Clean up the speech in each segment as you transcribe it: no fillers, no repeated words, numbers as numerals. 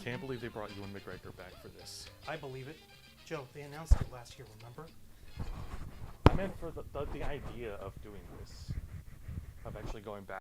can't believe they brought Ewan McGregor back for this. I believe it. Joe, they announced it last year, remember? I meant for the idea of doing this. Of actually going back.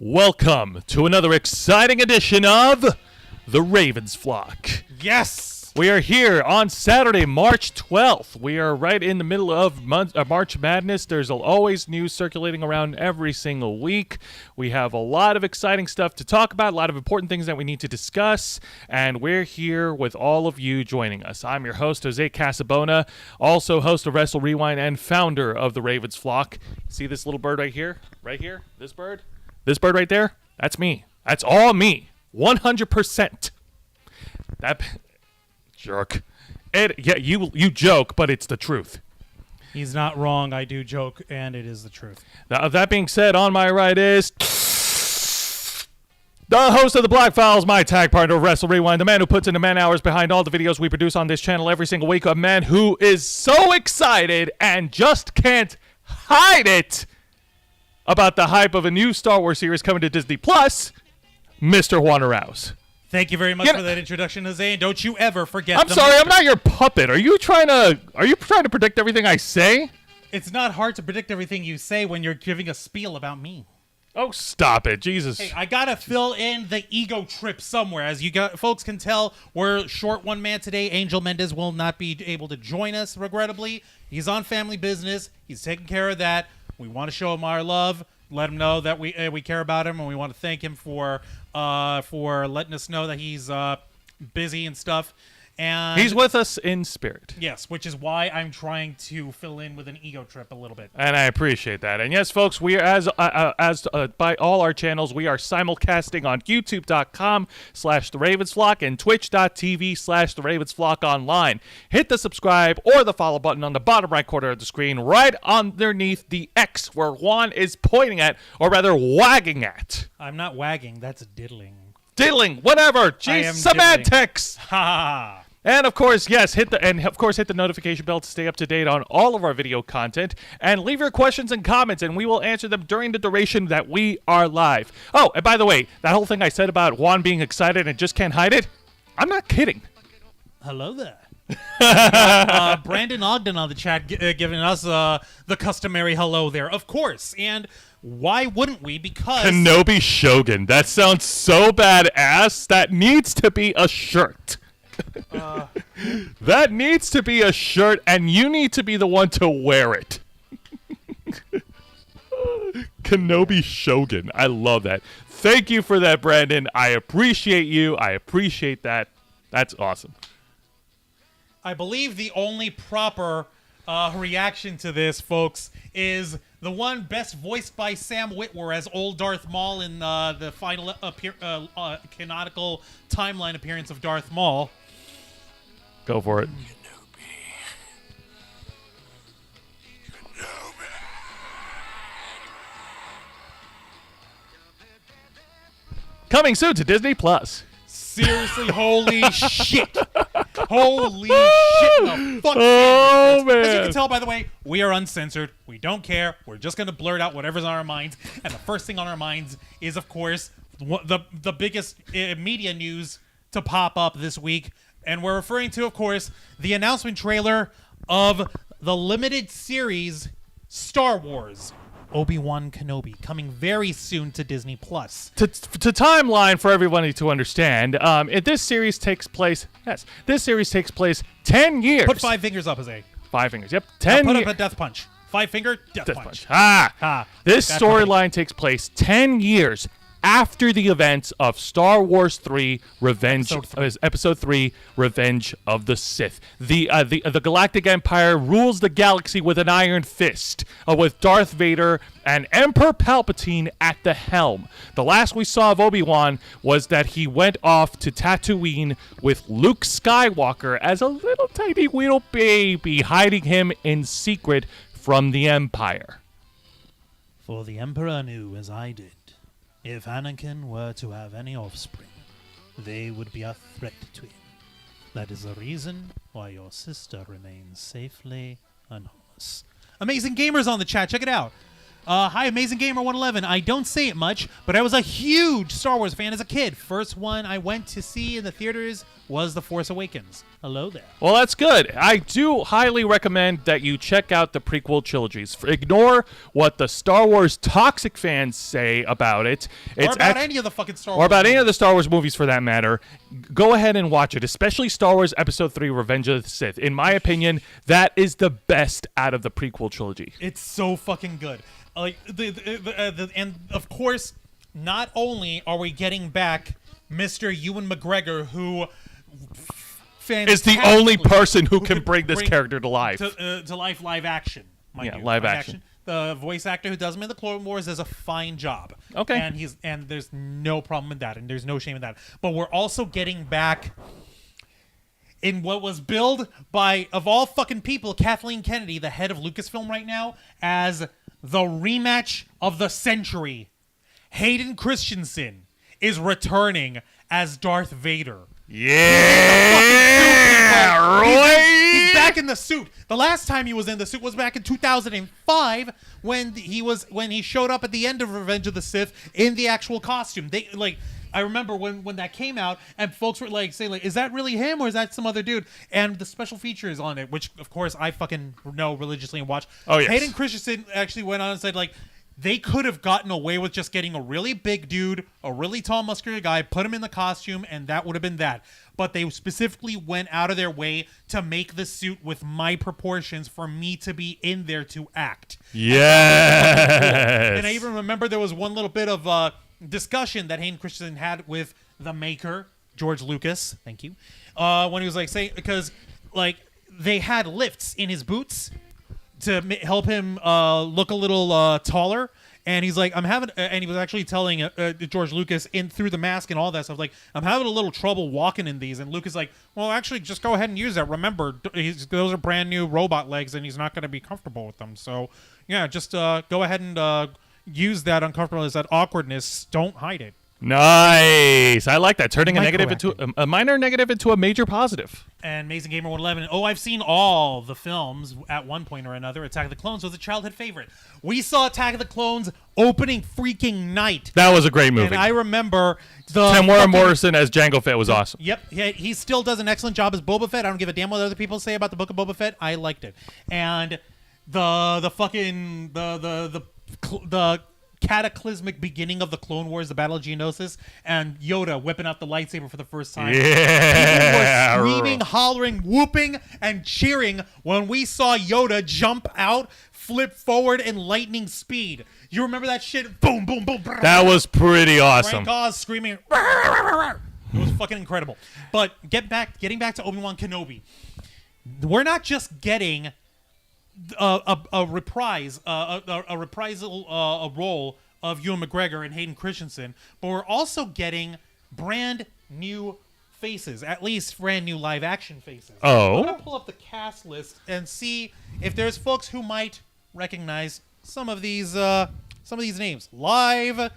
Welcome to another exciting edition of The Ravens Flock. Yes! We are here on Saturday, March 12th. We are right in the middle of March Madness. There's always news circulating around every single week. We have a lot of exciting stuff to talk about, a lot of important things that we need to discuss, and we're here with all of you joining us. I'm your host, Jose Casabona, also host of Wrestle Rewind and founder of The Ravens Flock. See this little bird right here? Right here? This bird? This bird right there? That's me. That's all me. 100%. That jerk. Yeah, you joke, but it's the truth. He's not wrong. I do joke, and it is the truth. Now, that being said, on my right is the host of the Black Files, my tag partner of Wrestle Rewind, the man who puts in the man hours behind all the videos we produce on this channel every single week, a man who is so excited and just can't hide it about the hype of a new Star Wars series coming to Disney Plus, Mr. Juan Arauz. Thank you very much for that introduction, Jose. And don't you ever forget. I'm sorry, I'm not your puppet. Are you trying to predict everything I say? It's not hard to predict everything you say when you're giving a spiel about me. Oh, stop it, Jesus! Hey, I gotta fill in the ego trip somewhere. As you folks can tell, we're short one man today. Angel Mendez will not be able to join us, regrettably. He's on family business. He's taking care of that. We want to show him our love, let him know that we care about him, and we want to thank him for letting us know that he's busy and stuff. And he's with us in spirit. Yes, which is why I'm trying to fill in with an ego trip a little bit. And I appreciate that. And yes, folks, we are as by all our channels, we are simulcasting on YouTube.com/TheRavensFlock and Twitch.tv/TheRavensFlock online. Hit the subscribe or the follow button on the bottom right corner of the screen, right underneath the X where Juan is pointing at, or rather wagging at. I'm not wagging. That's diddling. Diddling, whatever. Jeez, semantics. Ha. And of course, yes, hit the notification bell to stay up to date on all of our video content, and leave your questions and comments, and we will answer them during the duration that we are live. Oh, and by the way, that whole thing I said about Juan being excited and just can't hide it, I'm not kidding. Hello there. Brandon Ogden on the chat giving us the customary hello there, of course. And why wouldn't we? Because Kenobi Shogun. That sounds so badass. That needs to be a shirt. That needs to be a shirt, and you need to be the one to wear it. Kenobi Shogun. I love that. Thank you for that, Brandon. I appreciate you. I appreciate that. That's awesome. I believe the only proper reaction to this, folks, is the one best voiced by Sam Witwer as old Darth Maul in the final canonical timeline appearance of Darth Maul. Go for it. Coming soon to Disney Plus. Seriously, holy shit. Holy shit. The fuck. Oh, man. As you can tell, by the way, we are uncensored. We don't care. We're just going to blurt out whatever's on our minds. And the first thing on our minds is, of course, the biggest media news to pop up this week. And we're referring to, of course, the announcement trailer of the limited series Star Wars. Obi-Wan Kenobi coming very soon to Disney Plus. To timeline for everybody to understand, this series takes place 10 years. Put 5 fingers up, Jose. 5 fingers. Yep. Now 10 put years. up a death punch. 5 finger death punch. This That's storyline takes place 10 years after the events of Star Wars 3 Revenge Episode 3 Revenge of the Sith. The Galactic Empire rules the galaxy with an iron fist, with Darth Vader and Emperor Palpatine at the helm. The last we saw of Obi-Wan was that he went off to Tatooine with Luke Skywalker as a little tiny little baby, hiding him in secret from the Empire. For the Emperor knew, as I did, if Anakin were to have any offspring, they would be a threat to him. That is the reason why your sister remains safely anonymous. Amazing Gamers on the chat. Check it out. Hi, Amazing Gamer 111. I don't say it much, but I was a huge Star Wars fan as a kid. First one I went to see in the theaters was The Force Awakens. Hello there. Well, that's good. I do highly recommend that you check out the prequel trilogies. Ignore what the Star Wars toxic fans say about it. Or about any of the fucking Star Wars Or about movies. any of the Star Wars movies for that matter. Go ahead and watch it, especially Star Wars Episode 3 Revenge of the Sith. In my opinion, that is the best out of the prequel trilogy. It's so fucking good. Like and of course, not only are we getting back Mr. Ewan McGregor, who is the only person who can bring this character to life. To life, live action. Mind you, live action. The voice actor who does him in the Clone Wars does a fine job. Okay. And there's no problem with that, and there's no shame in that. But we're also getting back in what was billed by, of all fucking people, Kathleen Kennedy, the head of Lucasfilm right now, as the rematch of the century. Hayden Christensen is returning as Darth Vader. Yeah, he's back in the suit. The last time he was in the suit was back in 2005 when he showed up at the end of Revenge of the Sith in the actual costume. I remember when that came out and folks were like saying like, is that really him or is that some other dude? And the special features on it, which of course I fucking know religiously and watch. Oh yes. Hayden Christensen actually went on and said like, they could have gotten away with just getting a really big dude, a really tall, muscular guy, put him in the costume, and that would have been that. But they specifically went out of their way to make the suit with my proportions for me to be in there to act. Yes. And I even remember there was one little bit of discussion that Hayden Christensen had with the maker, George Lucas. Thank you. When he was like saying, because like they had lifts in his boots to help him look a little taller, and he's like, and he was actually telling George Lucas through the mask and all that stuff, like, I'm having a little trouble walking in these, and Lucas is like, well, actually, just go ahead and use that. Remember, those are brand new robot legs, and he's not going to be comfortable with them. So, yeah, just go ahead and use that uncomfortableness, that awkwardness. Don't hide it. Nice. I like that. Turning Micro a minor negative into a major positive. And Amazing Gamer 111. Oh, I've seen all the films at one point or another. Attack of the Clones was a childhood favorite. We saw Attack of the Clones opening freaking night. That was a great movie. And I remember the Tamora Morrison as Jango Fett was awesome. Yep, he still does an excellent job as Boba Fett. I don't give a damn what other people say about the Book of Boba Fett. I liked it. And the cataclysmic beginning of the Clone Wars, the Battle of Geonosis, and Yoda whipping out the lightsaber for the first time. Yeah. People were screaming, hollering, whooping, and cheering when we saw Yoda jump out, flip forward in lightning speed. You remember that shit? Boom, boom, boom. That was pretty awesome. Frank Oz screaming. It was fucking incredible. But getting back to Obi-Wan Kenobi. We're not just getting a reprisal role of Ewan McGregor and Hayden Christensen, but we're also getting brand new faces, at least brand new live action faces. Oh. I'm gonna pull up the cast list and see if there's folks who might recognize some of these names. Live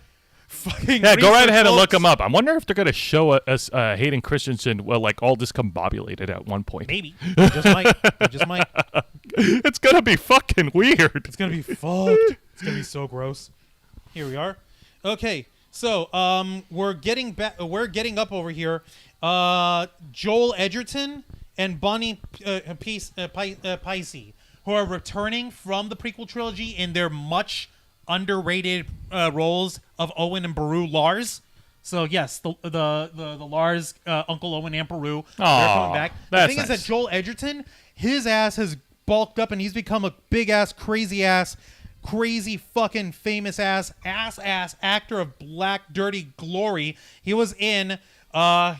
fucking Yeah, go right research, ahead and look folks. them up. I wonder if they're going to show us Hayden Christensen, well, like all discombobulated at one point. Maybe. They just might. They just might. It's going to be fucking weird. It's gonna be fucked. It's gonna be so gross. Here we are. Okay, so we're getting back. We're getting up over here. Joel Edgerton and Bonnie Piesse, who are returning from the prequel trilogy in their much underrated roles of Owen and Beru Lars. So yes, the Lars, Uncle Owen and Beru, they're coming back. The thing is that Joel Edgerton, his ass has bulked up and he's become a big ass, crazy fucking famous ass actor of black dirty glory. He was in the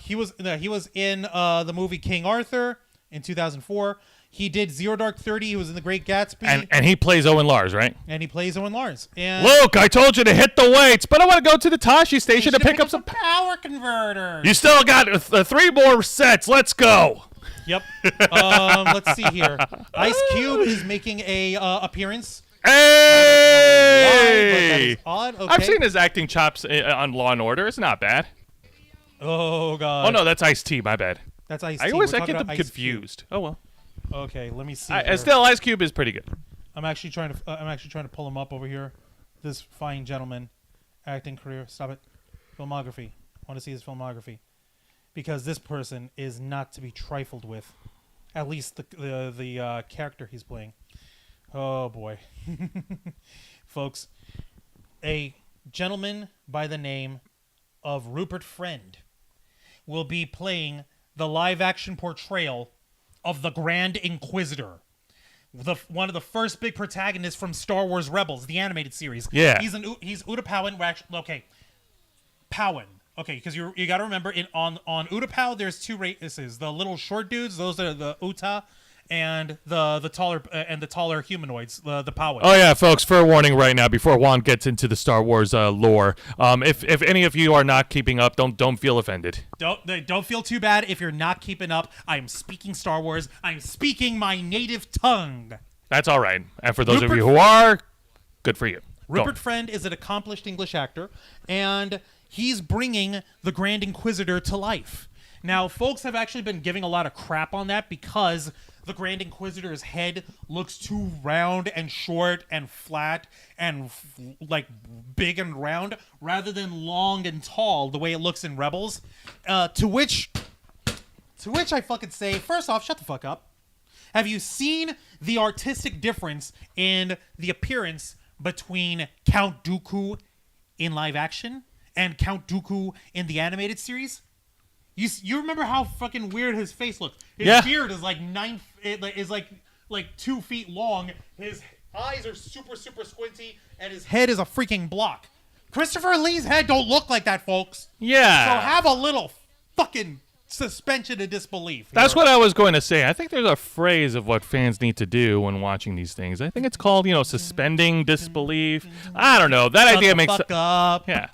movie King Arthur in 2004. He did Zero Dark 30. He was in The Great Gatsby. And he plays Owen Lars, right? And he plays Owen Lars. And Luke, I told you to hit the weights, but I want to go to the Tashi station to pick up some power converters. You still got 3 more sets. Let's go. Yep. Let's see here. Ice Cube is making a appearance. Hey! That is odd. Okay. I've seen his acting chops on Law and Order. It's not bad. Oh god. Oh no, that's Ice-T. My bad. That's Ice-T. I always We're get talking them about Ice confused. Cube. Oh well. Okay, let me see. Still, Ice Cube is pretty good. I'm actually trying to pull him up over here. This fine gentleman, acting career. Stop it. Filmography. I want to see his filmography, because this person is not to be trifled with. At least the character he's playing. Oh boy, folks, a gentleman by the name of Rupert Friend will be playing the live-action portrayal of the Grand Inquisitor, one of the first big protagonists from Star Wars Rebels, the animated series. Yeah, he's Utapawan. Okay, Powan. Okay, because you got to remember on Utapau there's 2 races: the little short dudes, those are the Uta, and the taller humanoids, the Powan. Oh yeah, folks, fair warning right now before Juan gets into the Star Wars lore. If any of you are not keeping up, don't feel offended. Don't feel too bad if you're not keeping up. I'm speaking Star Wars. I'm speaking my native tongue. That's all right. And for those of you who are, good for you. Rupert Friend is an accomplished English actor, and he's bringing the Grand Inquisitor to life. Now, folks have actually been giving a lot of crap on that because the Grand Inquisitor's head looks too round and short and flat and like big and round rather than long and tall the way it looks in Rebels. To which I fucking say, first off, shut the fuck up. Have you seen the artistic difference in the appearance between Count Dooku in live action and Count Dooku in the animated series? You remember how fucking weird his face looked? His beard is like 2 feet long. His eyes are super squinty, and his head is a freaking block. Christopher Lee's head don't look like that, folks. Yeah. So have a little fucking suspension of disbelief. That's what I was going to say. I think there's a phrase of what fans need to do when watching these things. I think it's called, suspending disbelief. I don't know. That idea makes sense. Up. Yeah.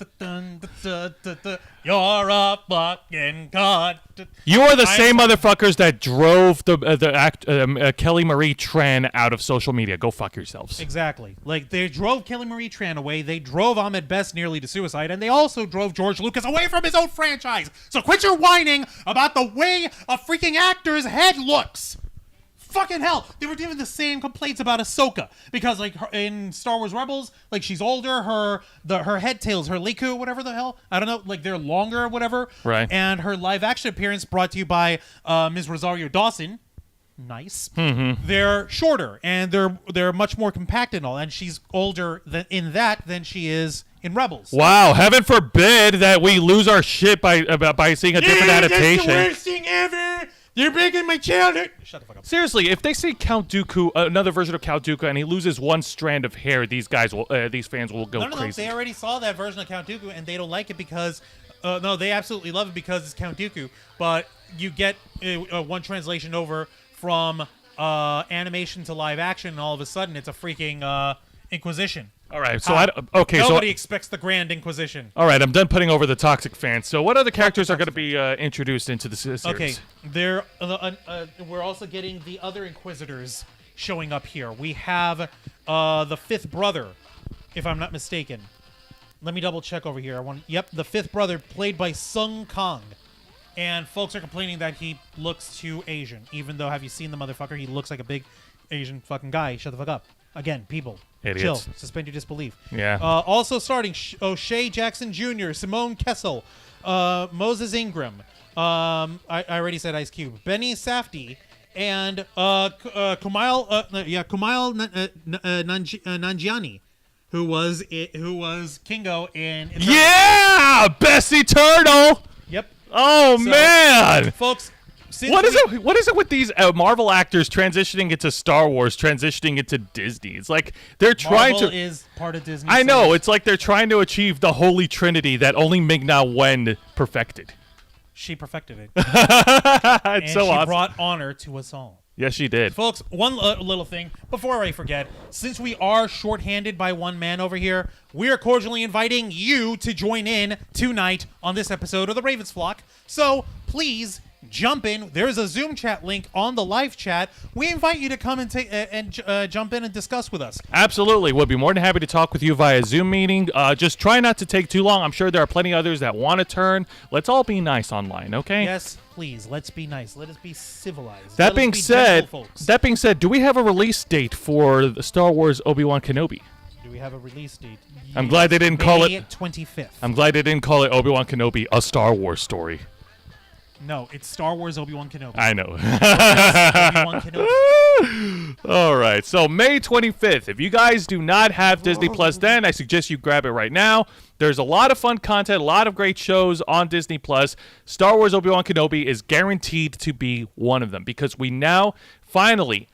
You're a fucking god. You are the same motherfuckers that drove the Kelly Marie Tran out of social media. Go fuck yourselves. Exactly. Like, they drove Kelly Marie Tran away. They drove Ahmed Best nearly to suicide, and they also drove George Lucas away from his own franchise. So quit your whining about the way a freaking actor's head looks. Fucking hell. They were giving the same complaints about Ahsoka. Because, like, in Star Wars Rebels, like, she's older. Her head tails, her Liku, whatever the hell. I don't know. Like, they're longer or whatever. Right. And her live-action appearance brought to you by Ms. Rosario Dawson. Nice. Mm-hmm. They're shorter, and they're much more compact and all. And she's older than she is in Rebels. Wow. Heaven forbid that we lose our shit by seeing a different adaptation. That's the worst thing ever. You're breaking my childhood. Shut the fuck up. Seriously, if they see Count Dooku, another version of Count Dooku, and he loses one strand of hair, these fans will go No, crazy. they already saw that version of Count Dooku, and they don't like it because, no, they absolutely love it because it's Count Dooku. But you get one translation over from animation to live action, and all of a sudden it's a freaking Inquisition. All right, so nobody expects the Grand Inquisition. All right, I'm done putting over the toxic fans. So what other characters are going to be introduced into the series? Okay, we're also getting the other Inquisitors showing up here. We have the fifth brother, if I'm not mistaken. Let me double check over here. The fifth brother, played by Sung Kang. And folks are complaining that he looks too Asian. Even though, have you seen the motherfucker? He looks like a big Asian fucking guy. Shut the fuck up. Again, people. Idiots. Chill. Suspend your disbelief. Yeah. Also starting O'Shea Jackson Jr., Simone Kessel, Moses Ingram. I already said Ice Cube. Benny Safdie, and Kumail Nanjiani, who was Kingo in yeah, Bessie Turtle. Yep. Oh man, folks. What is it with these Marvel actors transitioning into Star Wars, transitioning into Disney? It's like they're trying Marvel to. is part of Disney. I know. It's like they're trying to achieve the holy trinity that only Ming-Na Wen perfected. She perfected it. And she awesome. brought honor to us all. Yes, she did. Folks, one little thing before I forget. Since we are shorthanded by one man over here, we are cordially inviting you to join in tonight on this episode of the Ravens Flock. So please jump in. There's a Zoom chat link on the live chat. We invite you to come and jump in and discuss with us. Absolutely. We'll be more than happy to talk with you via Zoom meeting. Just try not to take too long. I'm sure there are plenty others that want to turn. Let's all be nice online, okay? Yes, please. Let's be nice. Let us be civilized. That being said, do we have a release date for the Star Wars Obi-Wan Kenobi? Do we have a release date? I'm glad they didn't call it May 25th. I'm glad they didn't call it Obi-Wan Kenobi, a Star Wars story. No, it's Star Wars Obi-Wan Kenobi. I know. Obi-Wan Kenobi. All right, so May 25th. If you guys do not have Disney Plus then, I suggest you grab it right now. There's a lot of fun content, a lot of great shows on Disney Plus. Star Wars Obi-Wan Kenobi is guaranteed to be one of them because we now finally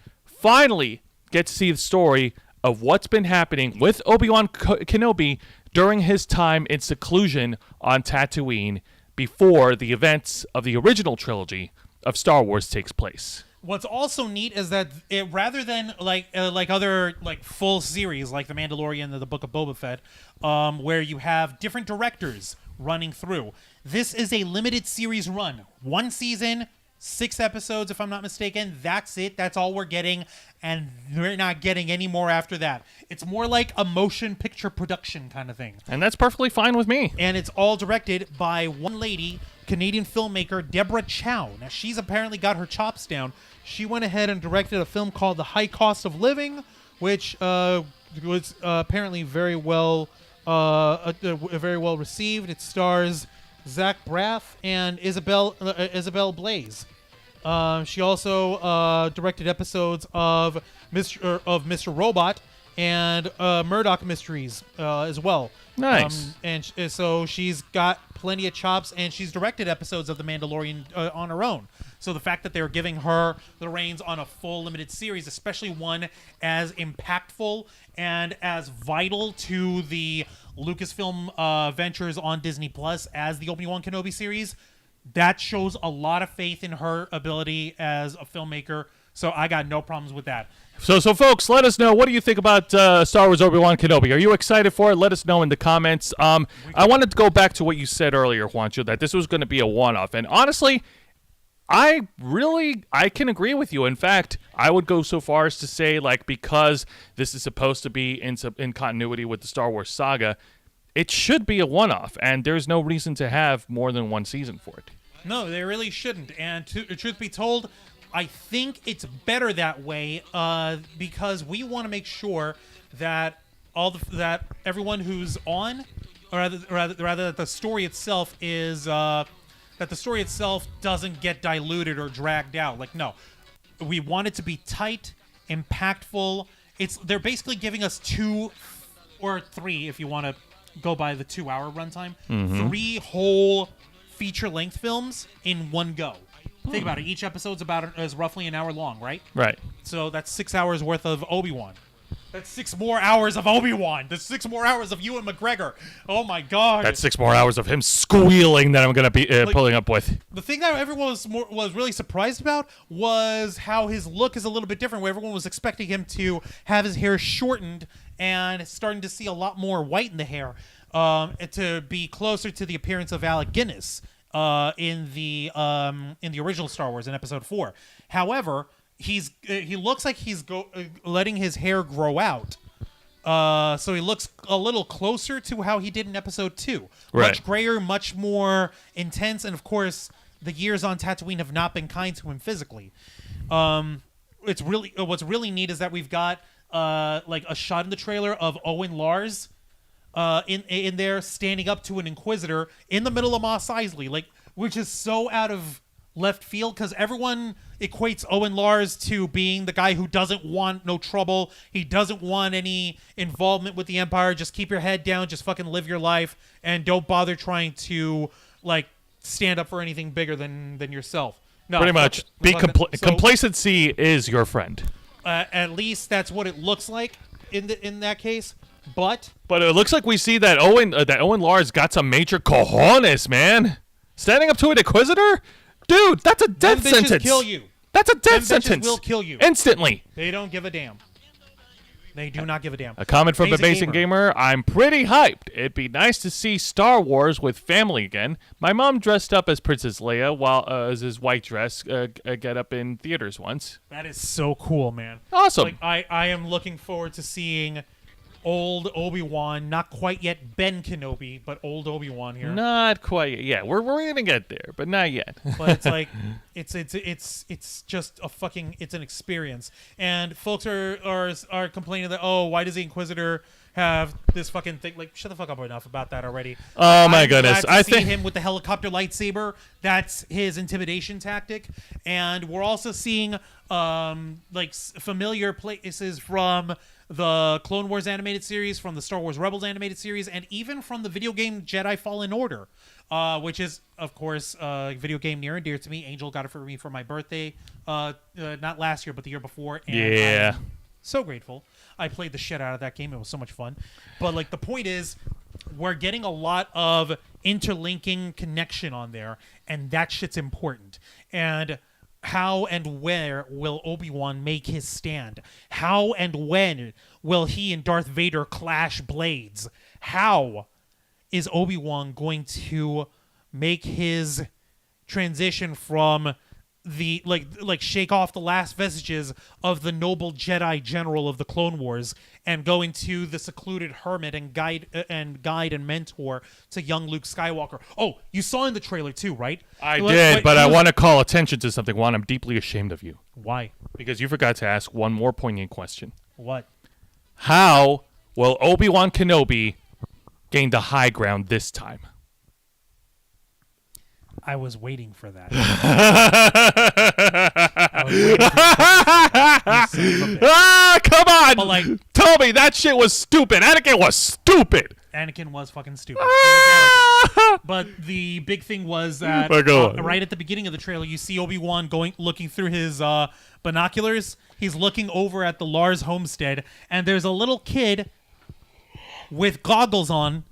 get to see the story of what's been happening with Obi-Wan Kenobi during his time in seclusion on Tatooine before the events of the original trilogy of Star Wars takes place. What's also neat is that rather than like other full series like The Mandalorian and The Book of Boba Fett, where you have different directors running through, this is a limited series run. One season, 6 episodes, if I'm not mistaken. That's it. That's all we're getting, and we're not getting any more after that. It's more like a motion picture production kind of thing. And that's perfectly fine with me. And it's all directed by one lady, Canadian filmmaker Deborah Chow. Now, she's apparently got her chops down. She went ahead and directed a film called The High Cost of Living, which was apparently very well received. It stars Zach Braff and Isabel Blaze. She also directed episodes of Mr. Robot and Murdoch Mysteries as well. Nice. So she's got plenty of chops, and she's directed episodes of The Mandalorian on her own. So the fact that they're giving her the reins on a full limited series, especially one as impactful and as vital to the Lucasfilm ventures on Disney Plus as the Obi-Wan Kenobi series, that shows a lot of faith in her ability as a filmmaker. So I got no problems with that. So folks, let us know, what do you think about Star Wars Obi-Wan Kenobi? Are you excited for it? Let us know in the comments. I wanted to go back to what you said earlier, Juancho, that this was going to be a one-off. And honestly, I can agree with you. In fact, I would go so far as to say, like, because this is supposed to be in continuity with the Star Wars saga, it should be a one-off, and there's no reason to have more than one season for it. No, they really shouldn't. And truth be told, I think it's better that way because we want to make sure that that everyone who's on, or rather that the story itself is that the story itself doesn't get diluted or dragged out. Like, no, we want it to be tight, impactful. They're basically giving us 2 or 3, if you want to go by the 2-hour runtime, 3 whole feature-length films in one go. Think about it. Each episode's is roughly an hour long, right? Right. So that's 6 hours worth of Obi-Wan. That's 6 more hours of Obi-Wan. That's 6 more hours of Ewan McGregor. Oh my God. That's 6 more hours of him squealing that I'm going to be pulling up with. The thing that everyone was really surprised about was how his look is a little bit different. Where everyone was expecting him to have his hair shortened and starting to see a lot more white in the hair, to be closer to the appearance of Alec Guinness. In the original Star Wars in Episode 4. However, he looks like he's letting his hair grow out. So he looks a little closer to how he did in Episode 2. Right. Much grayer, much more intense, and of course, the years on Tatooine have not been kind to him physically. What's really neat is that we've got like a shot in the trailer of Owen Lars. In there standing up to an Inquisitor in the middle of Mos Eisley, like, which is so out of left field because everyone equates Owen Lars to being the guy who doesn't want no trouble. He doesn't want any involvement with the Empire. Just keep your head down. Just fucking live your life and don't bother trying to, like, stand up for anything bigger than yourself. No, pretty much. Complacency is your friend. At least that's what it looks like in that case. But it looks like we see that Owen Lars got some major cojones, man. Standing up to an Inquisitor? Dude, that's a death sentence. Them bitches kill you. That's a death Them sentence. Bitches will kill you. Instantly. They don't give a damn. They do not give a damn. A comment from Amazing Gamer. I'm pretty hyped. It'd be nice to see Star Wars with family again. My mom dressed up as Princess Leia while as his white dress get up in theaters once. That is so cool, man. Awesome. Like, I am looking forward to seeing old Obi-Wan, not quite yet Ben Kenobi, but old Obi-Wan here. Not quite yet. Yeah, we're gonna get there, but not yet. But it's like it's just a fucking it's an experience. And folks are complaining that, oh, why does the Inquisitor have this fucking thing? Like, shut the fuck up enough about that already. Oh my goodness. I see him with the helicopter lightsaber. That's his intimidation tactic. And we're also seeing like familiar places from the Clone Wars animated series, from the Star Wars Rebels animated series, and even from the video game Jedi Fallen Order, which is, of course, a video game near and dear to me. Angel got it for me for my birthday, not last year, but the year before. And yeah. I'm so grateful. I played the shit out of that game. It was so much fun. But, like, the point is, we're getting a lot of interlinking connection on there, and that shit's important. And how and where will Obi-Wan make his stand? How and when will he and Darth Vader clash blades? How is Obi-Wan going to make his transition from the like shake off the last vestiges of the noble Jedi general of the Clone Wars and going to the secluded hermit and guide and mentor to young Luke Skywalker? Oh, you saw in the trailer too, right? I did, but I want to call attention to something. Juan, I'm deeply ashamed of you. Why? Because you forgot to ask one more poignant question. What? How will Obi-Wan Kenobi gain the high ground this time? I was waiting for that. Come on! But, like, tell me that shit was stupid. Anakin was stupid. Anakin was fucking stupid. But the big thing was that right at the beginning of the trailer, you see Obi-Wan looking through his binoculars. He's looking over at the Lars homestead, and there's a little kid with goggles on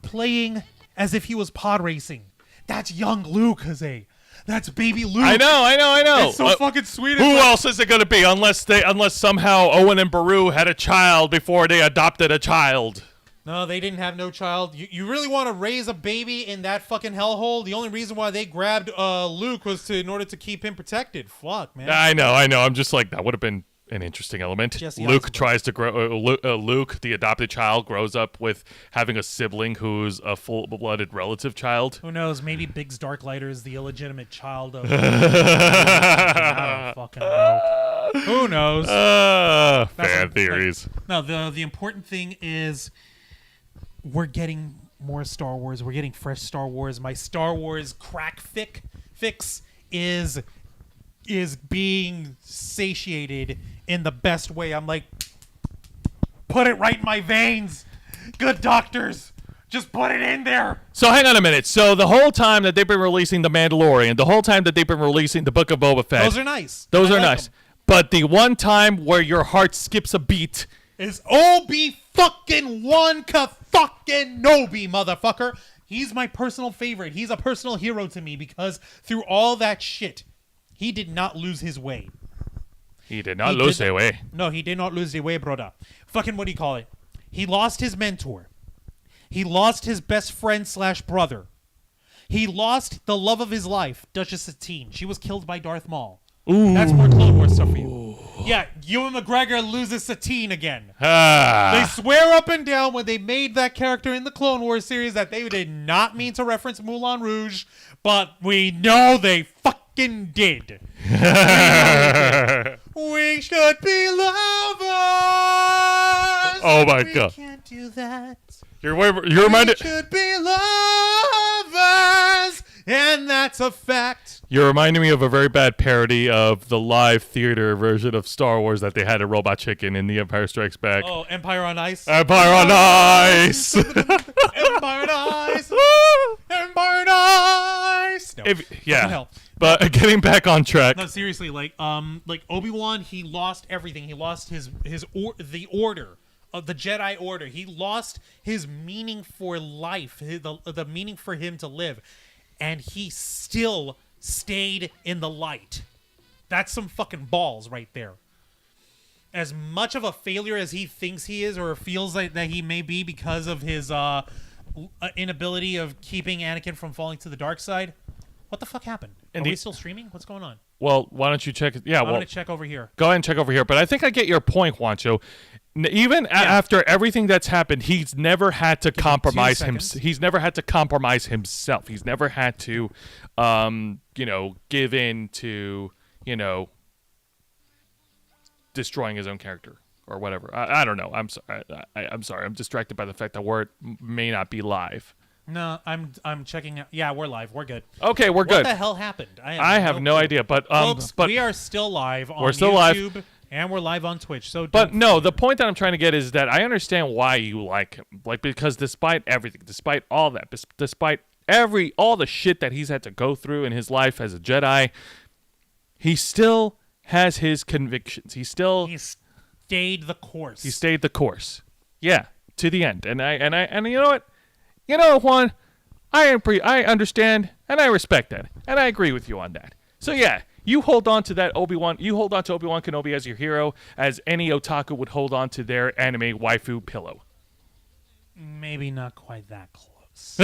playing as if he was pod racing. That's young Luke, Jose. That's baby Luke. I know. It's so fucking sweet. Who else is it going to be unless somehow Owen and Beru had a child before they adopted a child? No, they didn't have no child. You really want to raise a baby in that fucking hellhole? The only reason why they grabbed Luke was in order to keep him protected. Fuck, man. I know. I'm just like, that would have been an interesting element. Jesse Luke Eisenberg. tries to grow. Luke, the adopted child, grows up with having a sibling who's a full-blooded relative child. Who knows? Maybe Biggs Darklighter is the illegitimate child of. I don't fucking know. Who knows? Fan theories. No, the important thing is we're getting more Star Wars. We're getting fresh Star Wars. My Star Wars crack fix is being satiated in the best way. I'm like, put it right in my veins. Good doctors, just put it in there. So hang on a minute. So the whole time that they've been releasing The Mandalorian, the whole time that they've been releasing the Book of Boba Fett, Those are nice. Those I are like nice. them. But the one time where your heart skips a beat Is Obi-Wan Kenobi, motherfucker. He's my personal favorite. He's a personal hero to me because through all that shit, he did not lose his way. He did not lose his way. No, he did not lose his way, brother. Fucking what do you call it? He lost his mentor. He lost his best friend / brother. He lost the love of his life, Duchess Satine. She was killed by Darth Maul. Ooh. That's more Clone Wars stuff for you. Yeah, Ewan McGregor loses Satine again. They swear up and down when they made that character in the Clone Wars series that they did not mean to reference Moulin Rouge, but we know they fucking did. We should be lovers. Oh my God. We can't do that. You're reminded. We should be lovers, and that's a fact. You're reminding me of a very bad parody of the live theater version of Star Wars that they had at Robot Chicken in The Empire Strikes Back. Oh, Empire on Ice. Empire on Ice. Empire on Ice. Empire on Ice. No. Yeah. Hell. But getting back on track. No, seriously, like Obi-Wan, he lost everything. He lost the order. Of the Jedi Order. He lost his meaning for life, the meaning for him to live, and he still stayed in the light. That's some fucking balls right there. As much of a failure as he thinks he is, or feels like that he may be because of his inability of keeping Anakin from falling to the dark side. What the fuck happened? Are we still streaming? What's going on? Well, why don't you check? Yeah, I'm gonna check over here. Go ahead and check over here. But I think I get your point, Juancho. Even after everything that's happened, he's never had to compromise himself. He's never had to compromise himself. He's never had to, give in to, destroying his own character or whatever. I don't know. I'm sorry. I'm sorry. I'm distracted by the fact that we're may not be live. No, I'm checking out. Yeah, we're live. We're good. Okay, we're good. What the hell happened? I have no idea. But folks, but we are still live on still YouTube, live. and we're live on Twitch. So, but no, the point that I'm trying to get is that I understand why you like him. Like, because despite everything, despite all that, despite all the shit that he's had to go through in his life as a Jedi, he still has his convictions. He stayed the course. He stayed the course. Yeah, to the end. And you know what? You know, Juan, I understand and I respect that, and I agree with you on that. So yeah, you hold on to that Obi-Wan. You hold on to Obi-Wan Kenobi as your hero, as any otaku would hold on to their anime waifu pillow. Maybe not quite that close.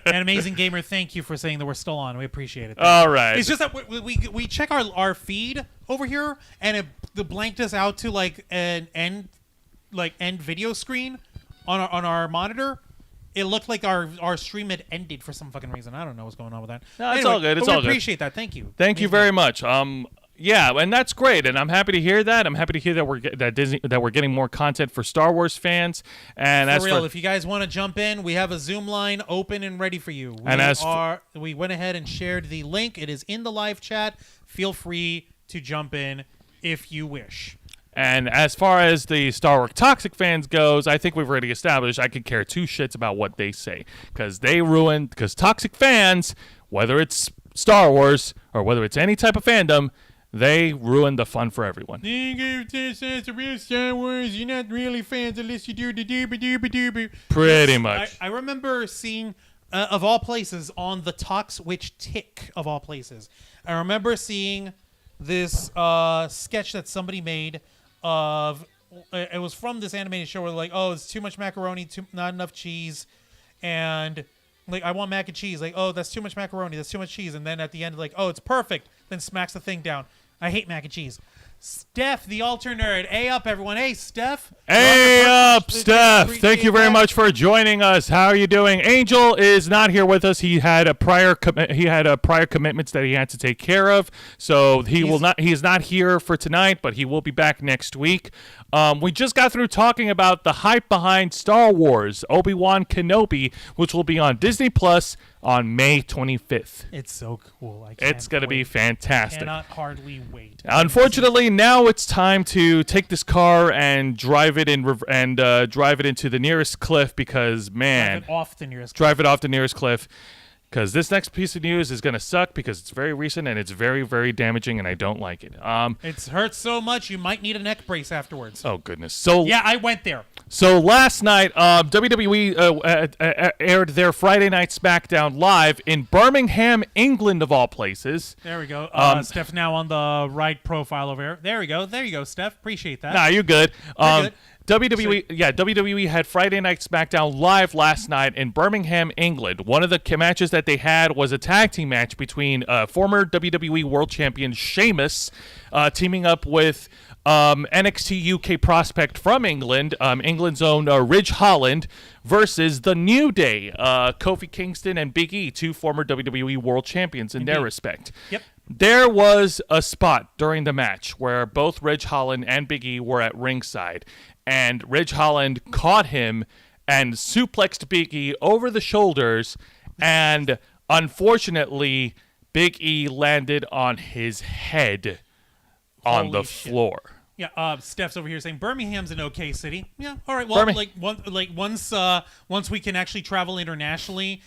And Amazing Gamer, thank you for saying that we're still on. We appreciate it. All right. It's just that we check our feed over here, and it blanked us out to like an end video screen on our monitor. It looked like our stream had ended for some fucking reason. I don't know what's going on with that. No, it's all good. It's all good. We appreciate that. Thank you. Thank you very much. Yeah, and that's great, and I'm happy to hear that. I'm happy to hear that we're getting more content for Star Wars fans. And for real, if you guys want to jump in, we have a Zoom line open and ready for you. We went ahead and shared the link. It is in the live chat. Feel free to jump in if you wish. And as far as the Star Wars toxic fans goes, I think we've already established I could care two shits about what they say. Because toxic fans, whether it's Star Wars or whether it's any type of fandom, they ruin the fun for everyone. It's real Star Wars. You're not really fans unless you do the dooba dooba dooba. Pretty much. I remember seeing of all places, on the Talks Which Tick of all places. I remember seeing this sketch that somebody made of. It was from this animated show where like, oh, it's too much macaroni, not enough cheese, and like I want mac and cheese. Like, oh, that's too much macaroni, that's too much cheese, and then at the end, like, oh, it's perfect. Then smacks the thing down. I hate mac and cheese. Steph, the alter nerd. A up, everyone. Hey, Steph. Hey up, Steph. Thank you very much for joining us. How are you doing? Angel is not here with us. He had a prior commitments that he had to take care of, so he is not here for tonight, but he will be back next week. We just got through talking about the hype behind Star Wars, Obi-Wan Kenobi, which will be on Disney Plus on May 25th. It's so cool. It's going to be fantastic. I cannot hardly wait. Unfortunately, now it's time to take this car and drive it drive it into the nearest cliff because, man, drive it off the nearest cliff. Because this next piece of news is going to suck because it's very recent and it's very, very damaging and I don't like it. It hurts so much you might need a neck brace afterwards. Oh, goodness. So yeah, I went there. So last night, WWE aired their Friday Night SmackDown live in Birmingham, England, of all places. There we go. Steph's now on the right profile over here. There we go. There you go, Steph. Appreciate that. Nah, you're good. Good. WWE had Friday Night SmackDown live last night in Birmingham, England. One of the matches that they had was a tag team match between former WWE World Champion Sheamus teaming up with NXT UK prospect from England, England's own Ridge Holland, versus The New Day, Kofi Kingston and Big E, two former WWE World Champions in their respect. Yep. There was a spot during the match where both Ridge Holland and Big E were at ringside, and Ridge Holland caught him and suplexed Big E over the shoulders, and unfortunately, Big E landed on his head on the floor. Yeah, Steph's over here saying Birmingham's an okay city. Yeah, all right. Well, once we can actually travel internationally,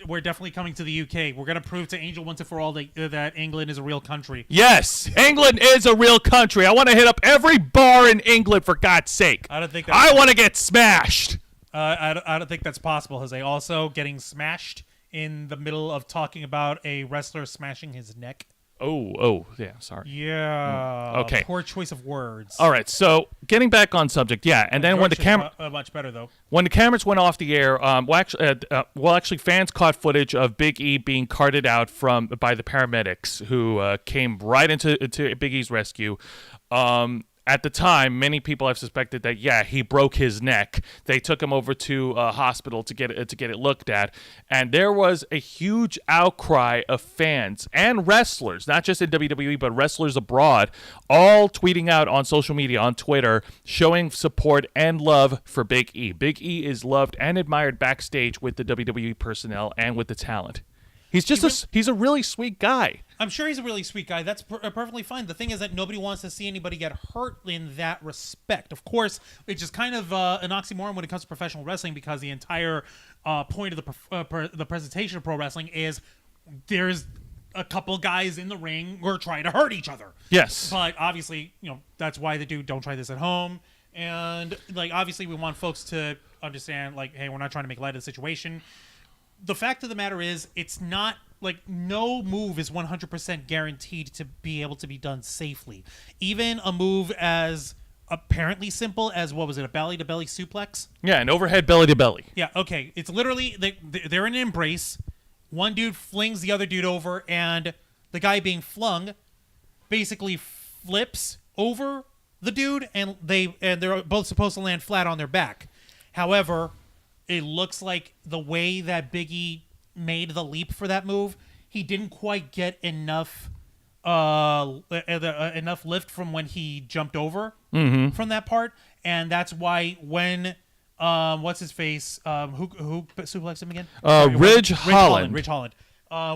we're definitely coming to the UK. We're gonna prove to Angel once and for all that England is a real country. Yes, England is a real country. I want to hit up every bar in England for God's sake. I don't think I want to get smashed. I don't think that's possible, Jose. Also, getting smashed in the middle of talking about a wrestler smashing his neck. Oh, yeah, sorry. Yeah. Okay. Poor choice of words. All right, so getting back on subject, yeah, and then when the camera, much better though. When the cameras went off the air, actually, fans caught footage of Big E being carted out by the paramedics who came right into Big E's rescue. At the time, many people have suspected that, yeah, he broke his neck. They took him over to a hospital to get it looked at. And there was a huge outcry of fans and wrestlers, not just in WWE, but wrestlers abroad, all tweeting out on social media, on Twitter, showing support and love for Big E. Big E is loved and admired backstage with the WWE personnel and with the talent. He's a really sweet guy. I'm sure he's a really sweet guy. That's perfectly fine. The thing is that nobody wants to see anybody get hurt in that respect. Of course, it's just kind of an oxymoron when it comes to professional wrestling because the entire point of the presentation of pro wrestling is there's a couple guys in the ring who are trying to hurt each other. Yes. But obviously, that's why they don't try this at home. And obviously we want folks to understand hey, we're not trying to make light of the situation. The fact of the matter is, it's not no move is 100% guaranteed to be able to be done safely. Even a move as apparently simple as, what was it, a belly-to-belly suplex? Yeah, an overhead belly-to-belly. Yeah, okay. It's literally, they're in an embrace. One dude flings the other dude over, and the guy being flung basically flips over the dude, and they're both supposed to land flat on their back. However, it looks like the way that Big E made the leap for that move, he didn't quite get enough lift from when he jumped over from that part, and that's why when what's his face who suplexed him again? Ridge Holland.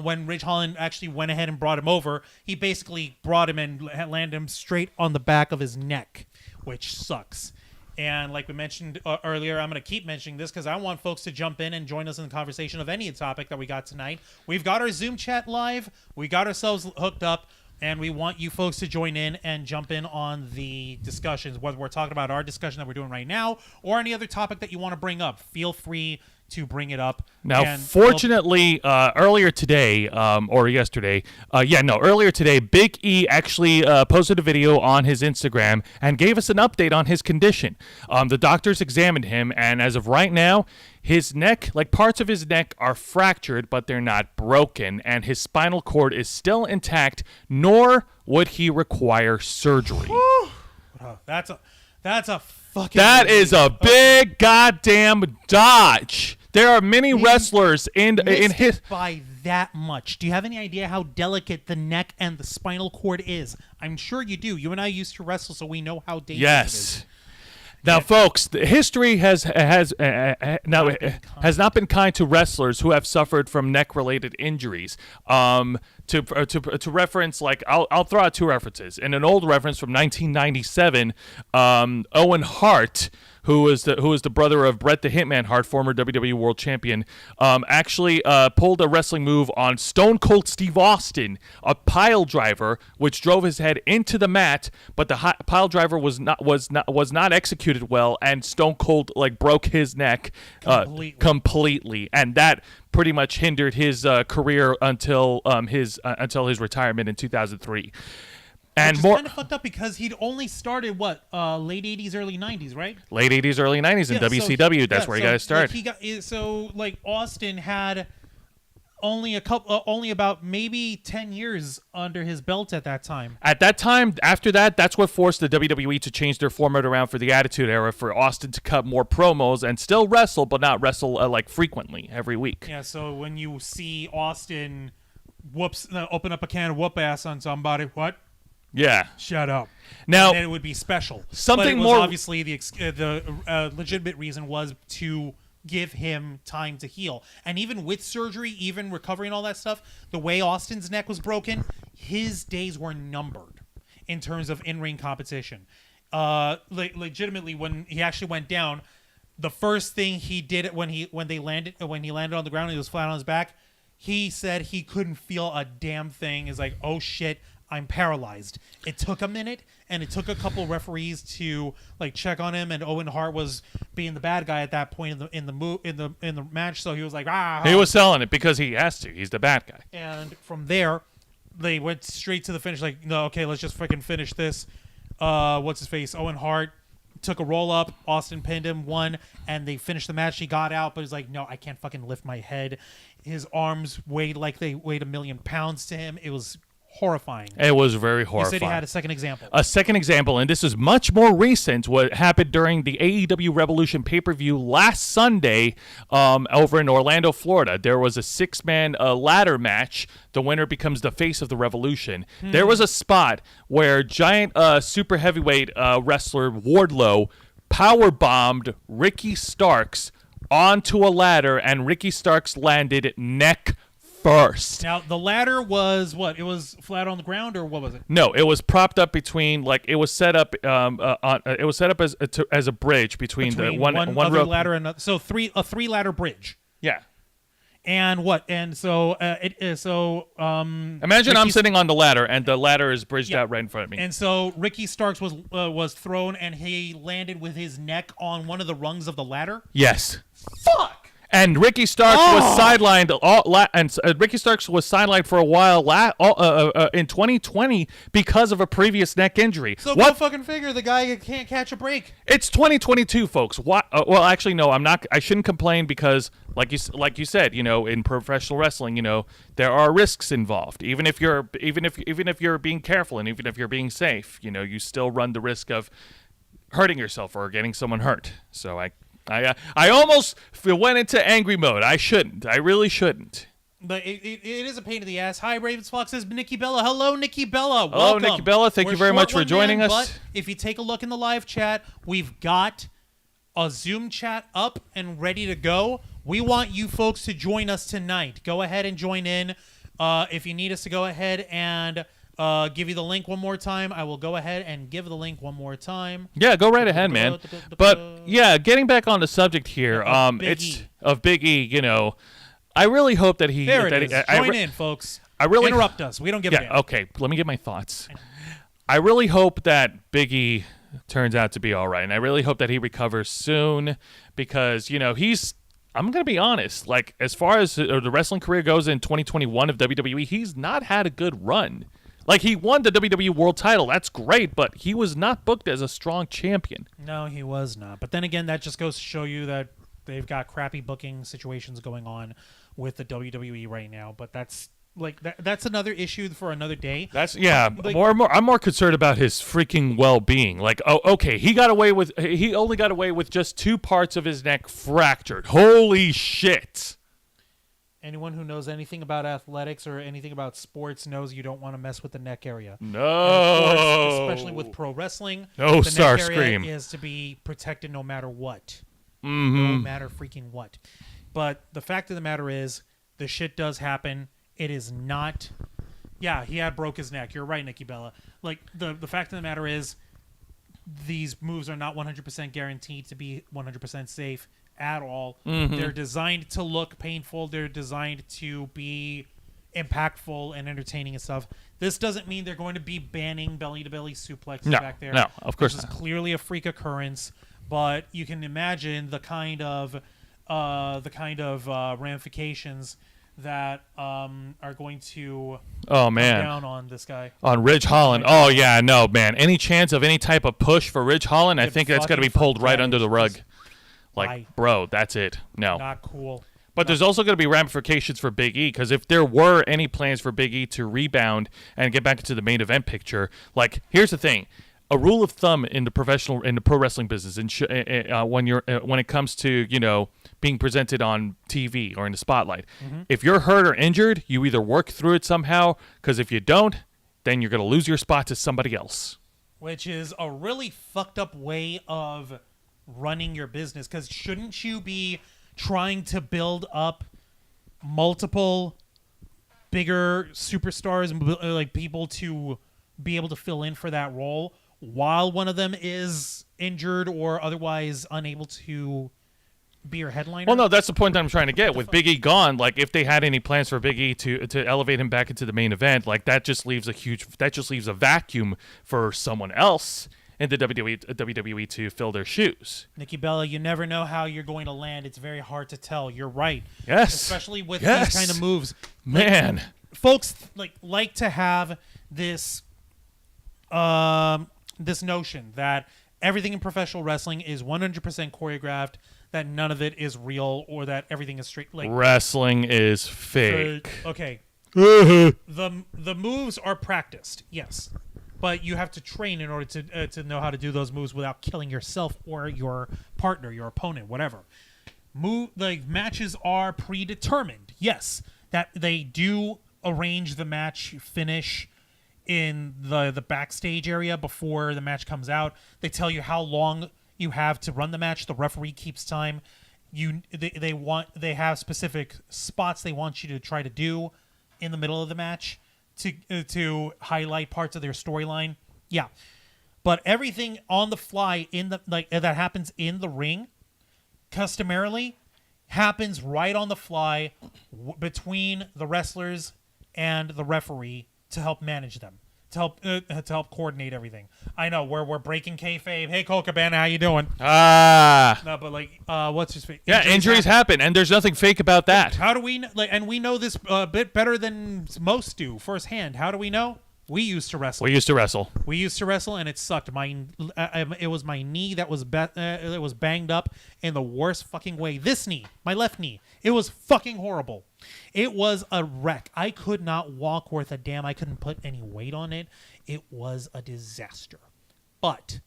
When Ridge Holland actually went ahead and brought him over, he basically brought him and landed him straight on the back of his neck, which sucks. And like we mentioned earlier, I'm going to keep mentioning this because I want folks to jump in and join us in the conversation of any topic that we got tonight. We've got our Zoom chat live. We got ourselves hooked up, and we want you folks to join in and jump in on the discussions, whether we're talking about our discussion that we're doing right now or any other topic that you want to bring up. Feel free to bring it up. Now, And fortunately, earlier today, or yesterday, earlier today, Big E actually posted a video on his Instagram and gave us an update on his condition. The doctors examined him, and as of right now, his neck, like parts of his neck, are fractured, but they're not broken, and his spinal cord is still intact, nor would he require surgery. that's a fucking. That is a big goddamn dodge. There are many wrestlers in his by that much. Do you have any idea how delicate the neck and the spinal cord is? I'm sure you do. You and I used to wrestle, so we know how dangerous it is. Now, folks, the history has not been kind to wrestlers who have suffered from neck-related injuries. To reference, like I'll throw out two references. In an old reference from 1997, Owen Hart, who is the brother of Bret the Hitman Hart, former WWE World Champion, actually pulled a wrestling move on Stone Cold Steve Austin, a pile driver, which drove his head into the mat, but the pile driver was not executed well, and Stone Cold broke his neck completely, and that pretty much hindered his career until his retirement in 2003. And which is more kind of fucked up because he'd only started late 80s, early 90s, right? Late 80s, early 90s in WCW. That's where he got his start. Austin had only about maybe 10 years under his belt at that time. At that time, after that, that's what forced the WWE to change their format around for the Attitude Era, for Austin to cut more promos and still wrestle, but not wrestle frequently every week. Yeah, so when you see Austin open up a can of whoop ass on somebody, what? Yeah. Shut up. Now, and then it would be special. Something but it was more. Obviously, the legitimate reason was to give him time to heal. And even with surgery, even recovery and all that stuff, the way Austin's neck was broken, his days were numbered in terms of in-ring competition. Legitimately, when he actually went down, the first thing he did when he landed on the ground and he was flat on his back, he said he couldn't feel a damn thing. He's like, oh shit, I'm paralyzed. It took a minute, and it took a couple referees to check on him. And Owen Hart was being the bad guy at that point in the match, so he was like, He was selling it because he has to. He's the bad guy. And from there, they went straight to the finish. Like, no, okay, let's just freaking finish this. What's his face? Owen Hart took a roll up. Austin pinned him, won, and they finished the match. He got out, but he's like, no, I can't fucking lift my head. His arms weighed like they weighed 1,000,000 pounds to him. It was horrifying. It was very horrifying. You said he had a second example. A second example, and this is much more recent, what happened during the AEW Revolution pay-per-view last Sunday over in Orlando, Florida. There was a six-man ladder match. The winner becomes the face of the Revolution. There was a spot where giant super heavyweight wrestler Wardlow power-bombed Ricky Starks onto a ladder, and Ricky Starks landed neck first. Now, the ladder was what? It was flat on the ground, or what was it? No, it was propped up between, it was set up it was set up as a bridge between the one other rope. ladder and a three ladder bridge. Yeah. And what? And so imagine I'm sitting on the ladder and the ladder is bridged out right in front of me. And so Ricky Starks was thrown and he landed with his neck on one of the rungs of the ladder. Yes. Fuck. And Ricky Starks was sidelined. Ricky Starks was sidelined for a while in 2020 because of a previous neck injury. So go fucking figure. The guy can't catch a break. It's 2022, folks. What? Well, actually, no. I'm not. I shouldn't complain because, like you said, in professional wrestling, there are risks involved. Even if you're being careful and even if you're being safe, you still run the risk of hurting yourself or getting someone hurt. So I almost went into angry mode. I shouldn't. I really shouldn't. But it is a pain in the ass. Hi, Ravens Fox says Nikki Bella. Hello, Nikki Bella. Hello, Welcome. Nikki Bella. Thank you very much for joining us. But if you take a look in the live chat, we've got a Zoom chat up and ready to go. We want you folks to join us tonight. Go ahead and join in. If you need us to go ahead and give you the link one more time, I will go ahead and give the link one more time. Yeah, go right ahead, man. But yeah, getting back on the subject here, of Big E. I really hope that he. There it is. Join in, folks. Interrupt us. We don't give a damn. Okay. Let me get my thoughts. I really hope that Big E turns out to be all right, and I really hope that he recovers soon because he's I'm going to be honest. Like, as far as the wrestling career goes in 2021 of WWE, he's not had a good run. Like, he won the WWE World title. That's great, but he was not booked as a strong champion. No, he was not. But then again, that just goes to show you that they've got crappy booking situations going on with the WWE right now. But that's that's another issue for another day. That's I'm more concerned about his freaking well-being. Like, oh, okay, he only got away with just 2 parts of his neck fractured. Holy shit. Anyone who knows anything about athletics or anything about sports knows you don't want to mess with the neck area. No. And of course, especially with pro wrestling, no, the neck area Starscream is to be protected no matter what. Mm-hmm. No matter freaking what. But the fact of the matter is, the shit does happen. It is not... Yeah, he had broke his neck. You're right, Nikki Bella. Like, the fact of the matter is, these moves are not 100% guaranteed to be 100% safe at all. Mm-hmm. They're designed to look painful. They're designed to be impactful and entertaining and stuff. This doesn't mean they're going to be banning belly-to-belly suplexes back there. No, of course not. This is clearly a freak occurrence, but you can imagine the kind of ramifications that are going to come down on this guy. On Ridge Holland. Oh, yeah, no, man. Any chance of any type of push for Ridge Holland, I think that's got to be pulled right under the rug. Like, bro, that's it. No. Not cool. But there's also going to be ramifications for Big E, because if there were any plans for Big E to rebound and get back into the main event picture, like, here's the thing. A rule of thumb in the pro wrestling business, when it comes to being presented on TV or in the spotlight, if you're hurt or injured, you either work through it somehow, because if you don't, then you're going to lose your spot to somebody else. Which is a really fucked up way of running your business, because shouldn't you be trying to build up multiple bigger superstars and like people to be able to fill in for that role while one of them is injured or otherwise unable to be your headliner? Well, no, that's the point that I'm trying to get. With Big E gone, like, if they had any plans for Big E to elevate him back into the main event, like, that just leaves a vacuum for someone else in the WWE to fill their shoes. Nikki Bella, you never know how you're going to land. It's very hard to tell. You're right. Yes. Especially with these kind of moves. Man. Like, folks like to have this this notion that everything in professional wrestling is 100% choreographed, that none of it is real, or that everything is straight. Like, wrestling is fake. Okay. The moves are practiced, yes. But you have to train in order to know how to do those moves without killing yourself or your partner, your opponent, whatever. Matches are predetermined. Yes, that they do arrange the match finish in the backstage area before the match comes out. They tell you how long you have to run the match. The referee keeps time. They have specific spots they want you to try to do in the middle of the match to highlight parts of their storyline. Yeah. But everything on the fly that happens in the ring customarily happens right on the fly between the wrestlers and the referee to help manage them, to help coordinate everything. I know we're breaking kayfabe. Hey, Cole Cabana, how you doing? No, but what's his face? Yeah, injuries happen, and there's nothing fake about that. How do we and we know this a bit better than most do firsthand. How do we know? We used to wrestle. We used to wrestle, and it sucked. It was my knee that was it was banged up in the worst fucking way. This knee, my left knee, it was fucking horrible. It was a wreck. I could not walk worth a damn. I couldn't put any weight on it. It was a disaster. But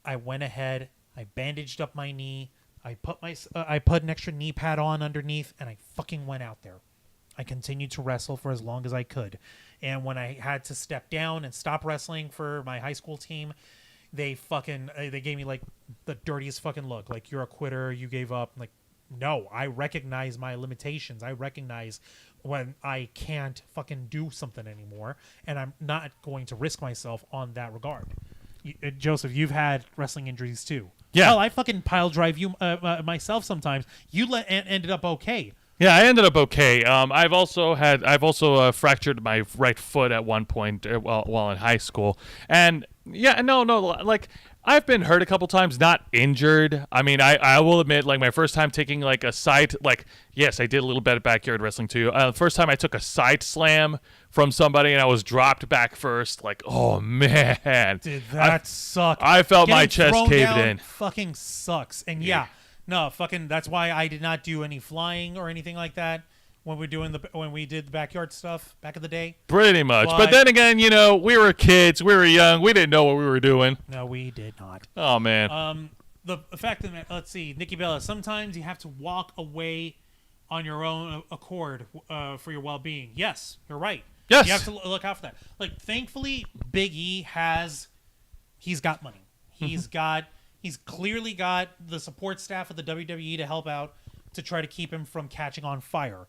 I went ahead. I bandaged up my knee. I put an extra knee pad on underneath, and I fucking went out there. I continued to wrestle for as long as I could. And when I had to step down and stop wrestling for my high school team, they gave me like the dirtiest fucking look. Like, you're a quitter, you gave up. I'm like, no, I recognize my limitations. I recognize when I can't fucking do something anymore, and I'm not going to risk myself on that regard. Joseph, you've had wrestling injuries too. Yeah. Hell, I fucking pile drive you myself sometimes. You ended up okay. Yeah, I ended up okay. I've also fractured my right foot at one point while in high school, and yeah, no, like I've been hurt a couple times, not injured. I mean, I will admit, like my first time taking like a side, like yes, I did a little bit of backyard wrestling too. The first time I took a side slam from somebody and I was dropped back first, like oh man, Did that suck? I felt my Getting chest thrown caved down in. Fucking sucks. And yeah, no, fucking. That's why I did not do any flying or anything like that when we did the backyard stuff back in the day. Pretty much. But then again, you know, we were kids, we were young, we didn't know what we were doing. No, we did not. Oh man. The fact that let's see, Nikki Bella. Sometimes you have to walk away on your own accord for your well-being. Yes, you're right. Yes. You have to look out for that. Like, thankfully, Big E he's got money. He's clearly got the support staff of the WWE to help out to try to keep him from catching on fire.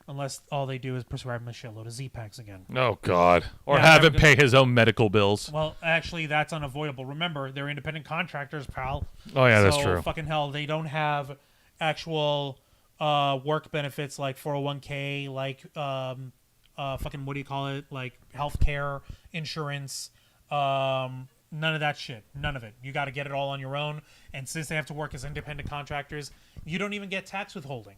Unless all they do is prescribe him a shitload of Z-Packs again. Oh, God. Or Yeah, have him pay his own medical bills. Well, actually, that's unavoidable. Remember, they're independent contractors, pal. Oh, yeah, that's So, true. fucking hell, they don't have actual work benefits like 401k, like fucking, what do you call it? Like healthcare, insurance, none of that shit. None of it. You got to get it all on your own. And since they have to work as independent contractors, you don't even get tax withholding.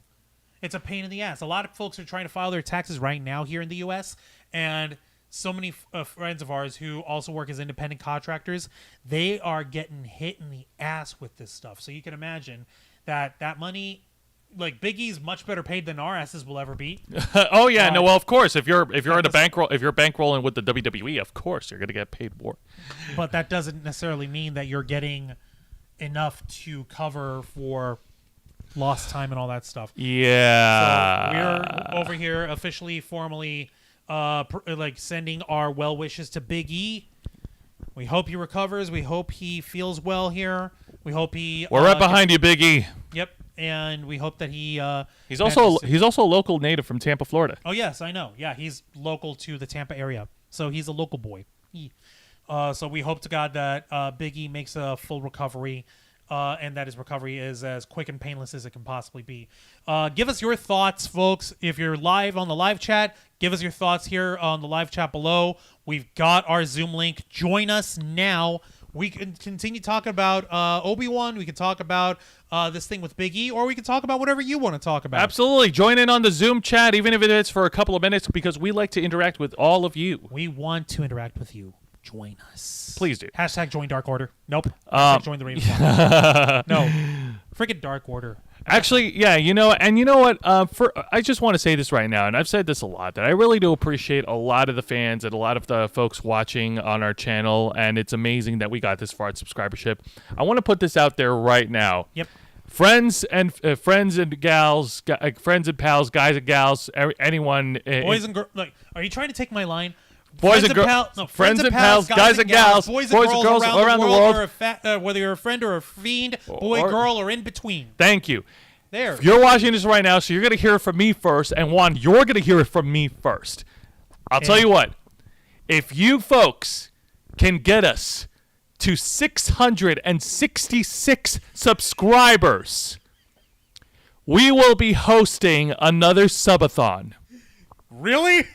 It's a pain in the ass. A lot of folks are trying to file their taxes right now here in the U.S., and so many friends of ours who also work as independent contractors, they are getting hit in the ass with this stuff. So you can imagine that money, like Big E's much better paid than our asses will ever be. Oh yeah, no, well of course, if you're at a bankroll, if you're bankrolling with the WWE, of course you're gonna get paid more. But that doesn't necessarily mean that you're getting enough to cover for lost time and all that stuff. Yeah. So we're over here officially, formally, sending our well wishes to Big E. We hope he recovers. We hope he feels well here. We hope he. We're right behind you, Big E. Yep, and we hope that he. He's also a local native from Tampa, Florida. Oh yes, I know. Yeah, he's local to the Tampa area, so he's a local boy. So we hope to God that Big E makes a full recovery. And that his recovery is as quick and painless as it can possibly be. Give us your thoughts, folks. If you're live on the live chat, give us your thoughts here on the live chat below. We've got our Zoom link. Join us now. We can continue talking about Obi-Wan. We can talk about this thing with Big E, or we can talk about whatever you want to talk about. Absolutely. Join in on the Zoom chat, even if it's for a couple of minutes, because we like to interact with all of you. We want to interact with you. Join us. Please do. Hashtag join Dark Order. Nope. Hashtag join the Raven Flock. No. Freaking Dark Order. Actually, yeah, you know what? I just want to say this right now, and I've said this a lot, that I really do appreciate a lot of the fans and a lot of the folks watching on our channel, and it's amazing that we got this far at subscribership. I want to put this out there right now. Yep. Friends and gals, friends and pals, guys and gals, anyone. Boys and girls. Like, are you trying to take my line? Friends and pals, guys and gals, boys and girls around the world. Whether you're a friend or a fiend, boy, girl, or in between. Thank you. There. You're watching this right now, so you're going to hear it from me first. And Juan, you're going to hear it from me first. I'll tell you what. If you folks can get us to 666 subscribers, we will be hosting another subathon. Really?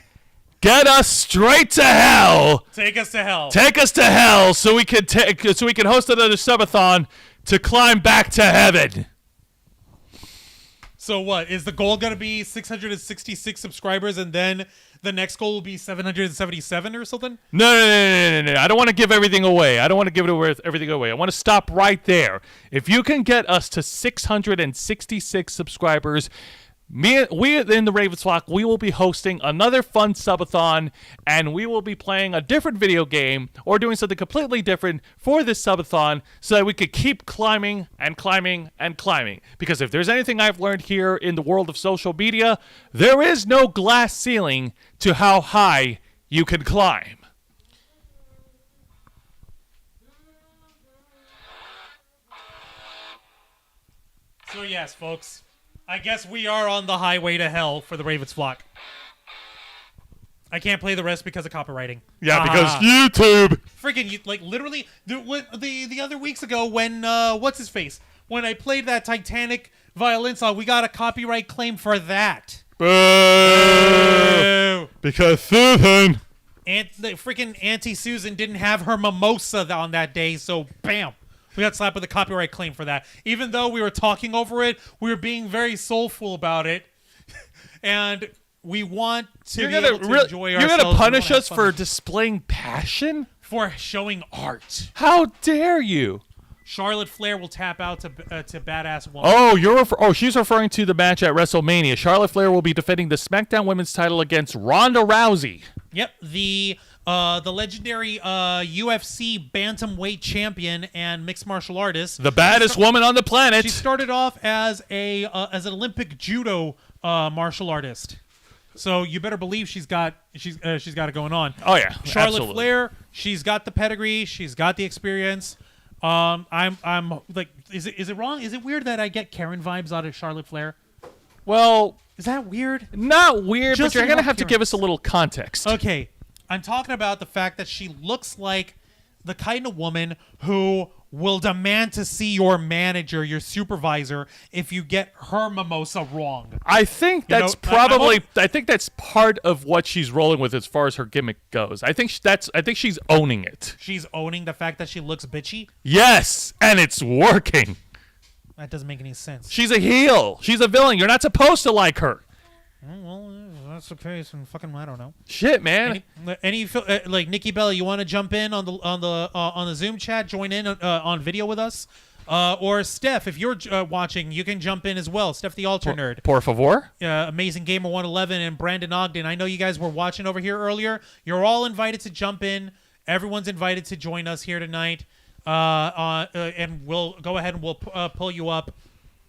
Get us straight to hell. Take us to hell. Take us to hell, so we can host another subathon to climb back to heaven. So what is the goal going to be? 666 subscribers, and then the next goal will be 777 or something? No. I don't want to give everything away. I don't want to give everything away. I want to stop right there. If you can get us to 666 subscribers, we in the Ravens Flock, we will be hosting another fun subathon, and we will be playing a different video game or doing something completely different for this subathon so that we could keep climbing and climbing and climbing. Because if there's anything I've learned here in the world of social media, there is no glass ceiling to how high you can climb. So yes, folks. I guess we are on the highway to hell for the Ravens Flock. I can't play the rest because of copywriting. Yeah, because YouTube. Freaking, like, literally, the other weeks ago when, what's his face? When I played that Titanic violin song. We got a copyright claim for that. Boo! Because Susan. And the freaking Auntie Susan didn't have her mimosa on that day, so bam. We got slapped with a copyright claim for that. Even though we were talking over it, we were being very soulful about it. And we want to be able to enjoy ourselves. You're going to punish us for displaying passion? For showing art. How dare you? Charlotte Flair will tap out to Badass Woman. Oh, she's referring to the match at WrestleMania. Charlotte Flair will be defending the SmackDown Women's title against Ronda Rousey. Yep, the legendary UFC bantamweight champion and mixed martial artist, the baddest woman on the planet. She started off as an Olympic judo martial artist, so you better believe she's got it going on. Oh yeah, Charlotte absolutely. Flair, she's got the pedigree, she's got the experience. I'm like, is it wrong? Is it weird that I get Karen vibes out of Charlotte Flair? Well, is that weird? Not weird, Just but you're gonna have to appearance. give us a little context. Okay, I'm talking about the fact that she looks like the kind of woman who will demand to see your manager, your supervisor, if you get her mimosa wrong. I think that's I think that's part of what she's rolling with as far as her gimmick goes. I think she's owning it. She's owning the fact that she looks bitchy? Yes, and it's working. That doesn't make any sense. She's a heel. She's a villain. You're not supposed to like her. Well, that's the case, and fucking I don't know. Shit, man. Any like Nikki Bella, you want to jump in on the Zoom chat, join in on video with us, or Steph, if you're watching, you can jump in as well. Steph, the Alter Nerd, por favor. Amazing Gamer 111, and Brandon Ogden. I know you guys were watching over here earlier. You're all invited to jump in. Everyone's invited to join us here tonight, and we'll go ahead and we'll pull you up.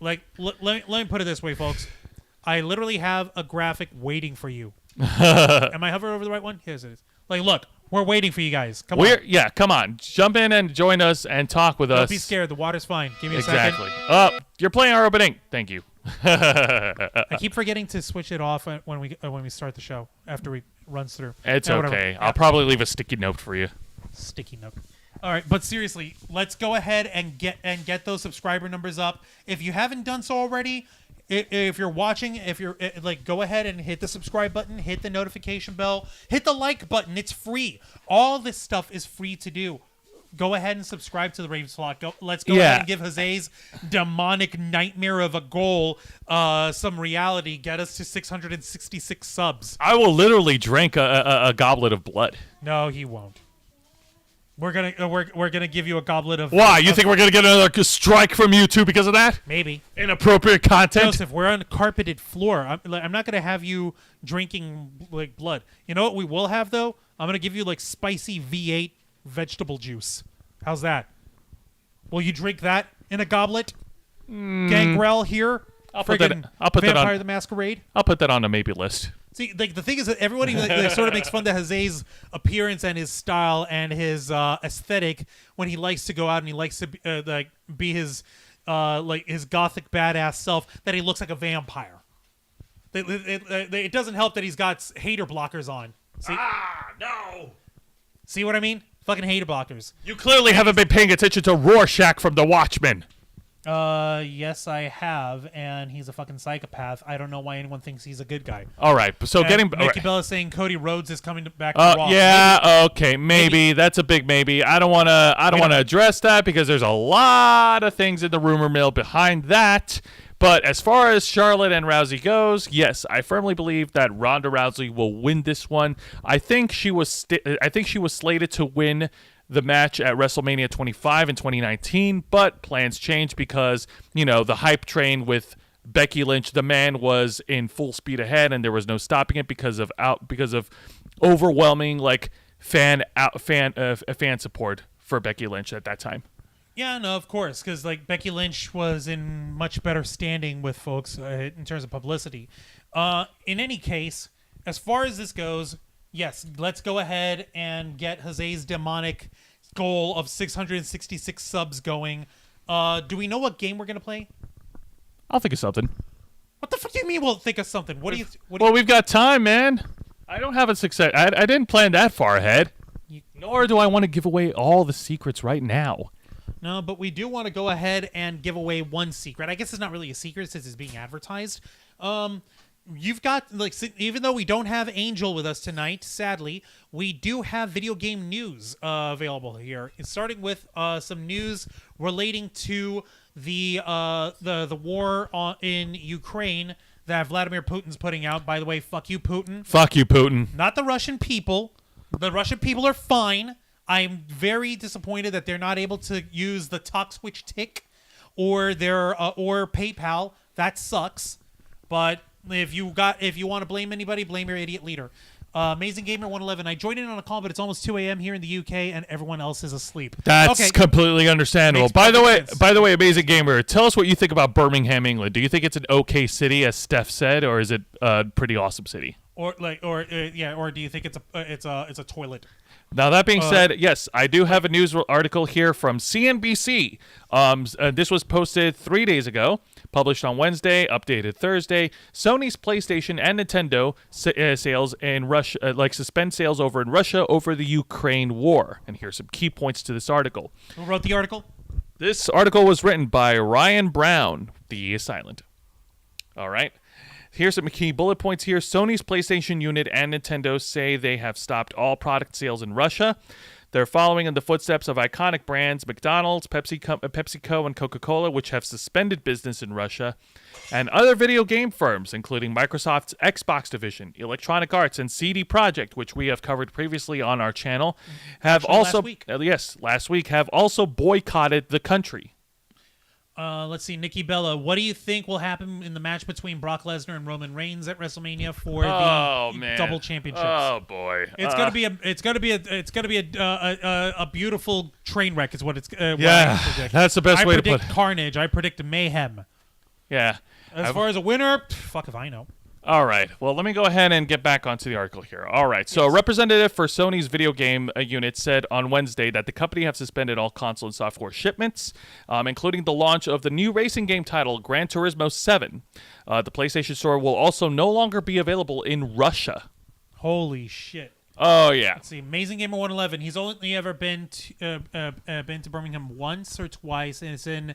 Like, let me put it this way, folks. I literally have a graphic waiting for you. Am I hovering over the right one? Here it is. Like, look, we're waiting for you guys. Come on. Yeah, come on. Jump in and join us and talk with us. Don't be scared. The water's fine. Give me a second. Exactly. You're playing our opening. Thank you. I keep forgetting to switch it off when we start the show after we runs through. It's okay. Yeah. I'll probably leave a sticky note for you. Sticky note. All right, but seriously, let's go ahead and get those subscriber numbers up. If you haven't done so already, if you're watching, go ahead and hit the subscribe button, hit the notification bell, hit the like button. It's free. All this stuff is free to do. Go ahead and subscribe to the Ravens Flock. Let's go ahead and give Jose's demonic nightmare of a goal some reality. Get us to 666 subs. I will literally drink a goblet of blood. No, he won't. We're gonna give you a goblet of. Why? You think we're gonna get another strike from YouTube because of that? Maybe. Inappropriate content. Joseph, we're on a carpeted floor. I'm not gonna have you drinking like blood. You know what we will have though? I'm gonna give you like spicy V8 vegetable juice. How's that? Will you drink that in a goblet? Gangrel here. I'll put that Vampire on the Masquerade. I'll put that on a maybe list. See, like the thing is that everybody sort of makes fun of Jose's appearance and his style and his aesthetic when he likes to go out and he likes to be his his gothic badass self. That he looks like a vampire. It doesn't help that he's got hater blockers on. See? No. See what I mean? Fucking hater blockers. You clearly haven't been paying attention to Rorschach from The Watchmen. Yes, I have, and he's a fucking psychopath. I don't know why anyone thinks he's a good guy. All right, so Nikki Bella is saying Cody Rhodes is coming back to Raw. Yeah, okay, maybe that's a big maybe. I don't want to address that because there's a lot of things in the rumor mill behind that. But as far as Charlotte and Rousey goes, yes, I firmly believe that Ronda Rousey will win this one. I think she was slated to win the match at WrestleMania 25 in 2019, but plans changed because, the hype train with Becky Lynch, the man was in full speed ahead and there was no stopping it because of overwhelming fan support for Becky Lynch at that time. Yeah, no, of course, because Becky Lynch was in much better standing with folks in terms of publicity. In any case, as far as this goes, yes, let's go ahead and get Jose's demonic goal of 666 subs going. Do we know what game we're gonna play? I'll think of something. What the fuck do you mean we'll think of something? We've got time, man. I don't have a success. I didn't plan that far ahead. Nor do I want to give away all the secrets right now. No, but we do want to go ahead and give away one secret. I guess it's not really a secret since it's being advertised. You've got, even though we don't have Angel with us tonight, sadly, we do have video game news available here. Starting with some news relating to the war in Ukraine that Vladimir Putin's putting out. By the way, fuck you, Putin. Fuck you, Putin. Not the Russian people. The Russian people are fine. I'm very disappointed that they're not able to use the talk switch tick or their or PayPal. That sucks. But if you want to blame anybody, blame your idiot leader. Amazing Gamer 111. I joined in on a call, but it's almost 2 a.m. here in the UK, and everyone else is asleep. That's completely understandable. By the way, Amazing Gamer, tell us what you think about Birmingham, England. Do you think it's an okay city, as Steph said, or is it a pretty awesome city? Or do you think it's a toilet? Now, that being said, yes, I do have a news article here from CNBC. This was posted 3 days ago, published on Wednesday, updated Thursday. Sony's PlayStation and Nintendo sales in Russia, suspend sales over in Russia over the Ukraine war. And here's some key points to this article. Who wrote the article? This article was written by Ryan Brown. The E is silent. All right. Here's some key bullet points here. Sony's PlayStation unit and Nintendo say they have stopped all product sales in Russia. They're following in the footsteps of iconic brands McDonald's, PepsiCo, and Coca-Cola, which have suspended business in Russia, and other video game firms, including Microsoft's Xbox division, Electronic Arts, and CD Projekt, which we have covered previously on our channel, have also last week have also boycotted the country. Let's see, Nikki Bella. What do you think will happen in the match between Brock Lesnar and Roman Reigns at WrestleMania for the double championships? Oh boy, it's gonna be a beautiful train wreck. Is what it's. That's the best way to put it. I predict carnage. I predict mayhem. Yeah. As far as a winner, fuck if I know. All right. Well, let me go ahead and get back onto the article here. All right. So, a representative for Sony's video game unit said on Wednesday that the company have suspended all console and software shipments, including the launch of the new racing game title, Gran Turismo 7. The PlayStation Store will also no longer be available in Russia. Holy shit. Oh, yeah. Let's see. Amazing Gamer 111. He's only ever been to Birmingham once or twice, and it's an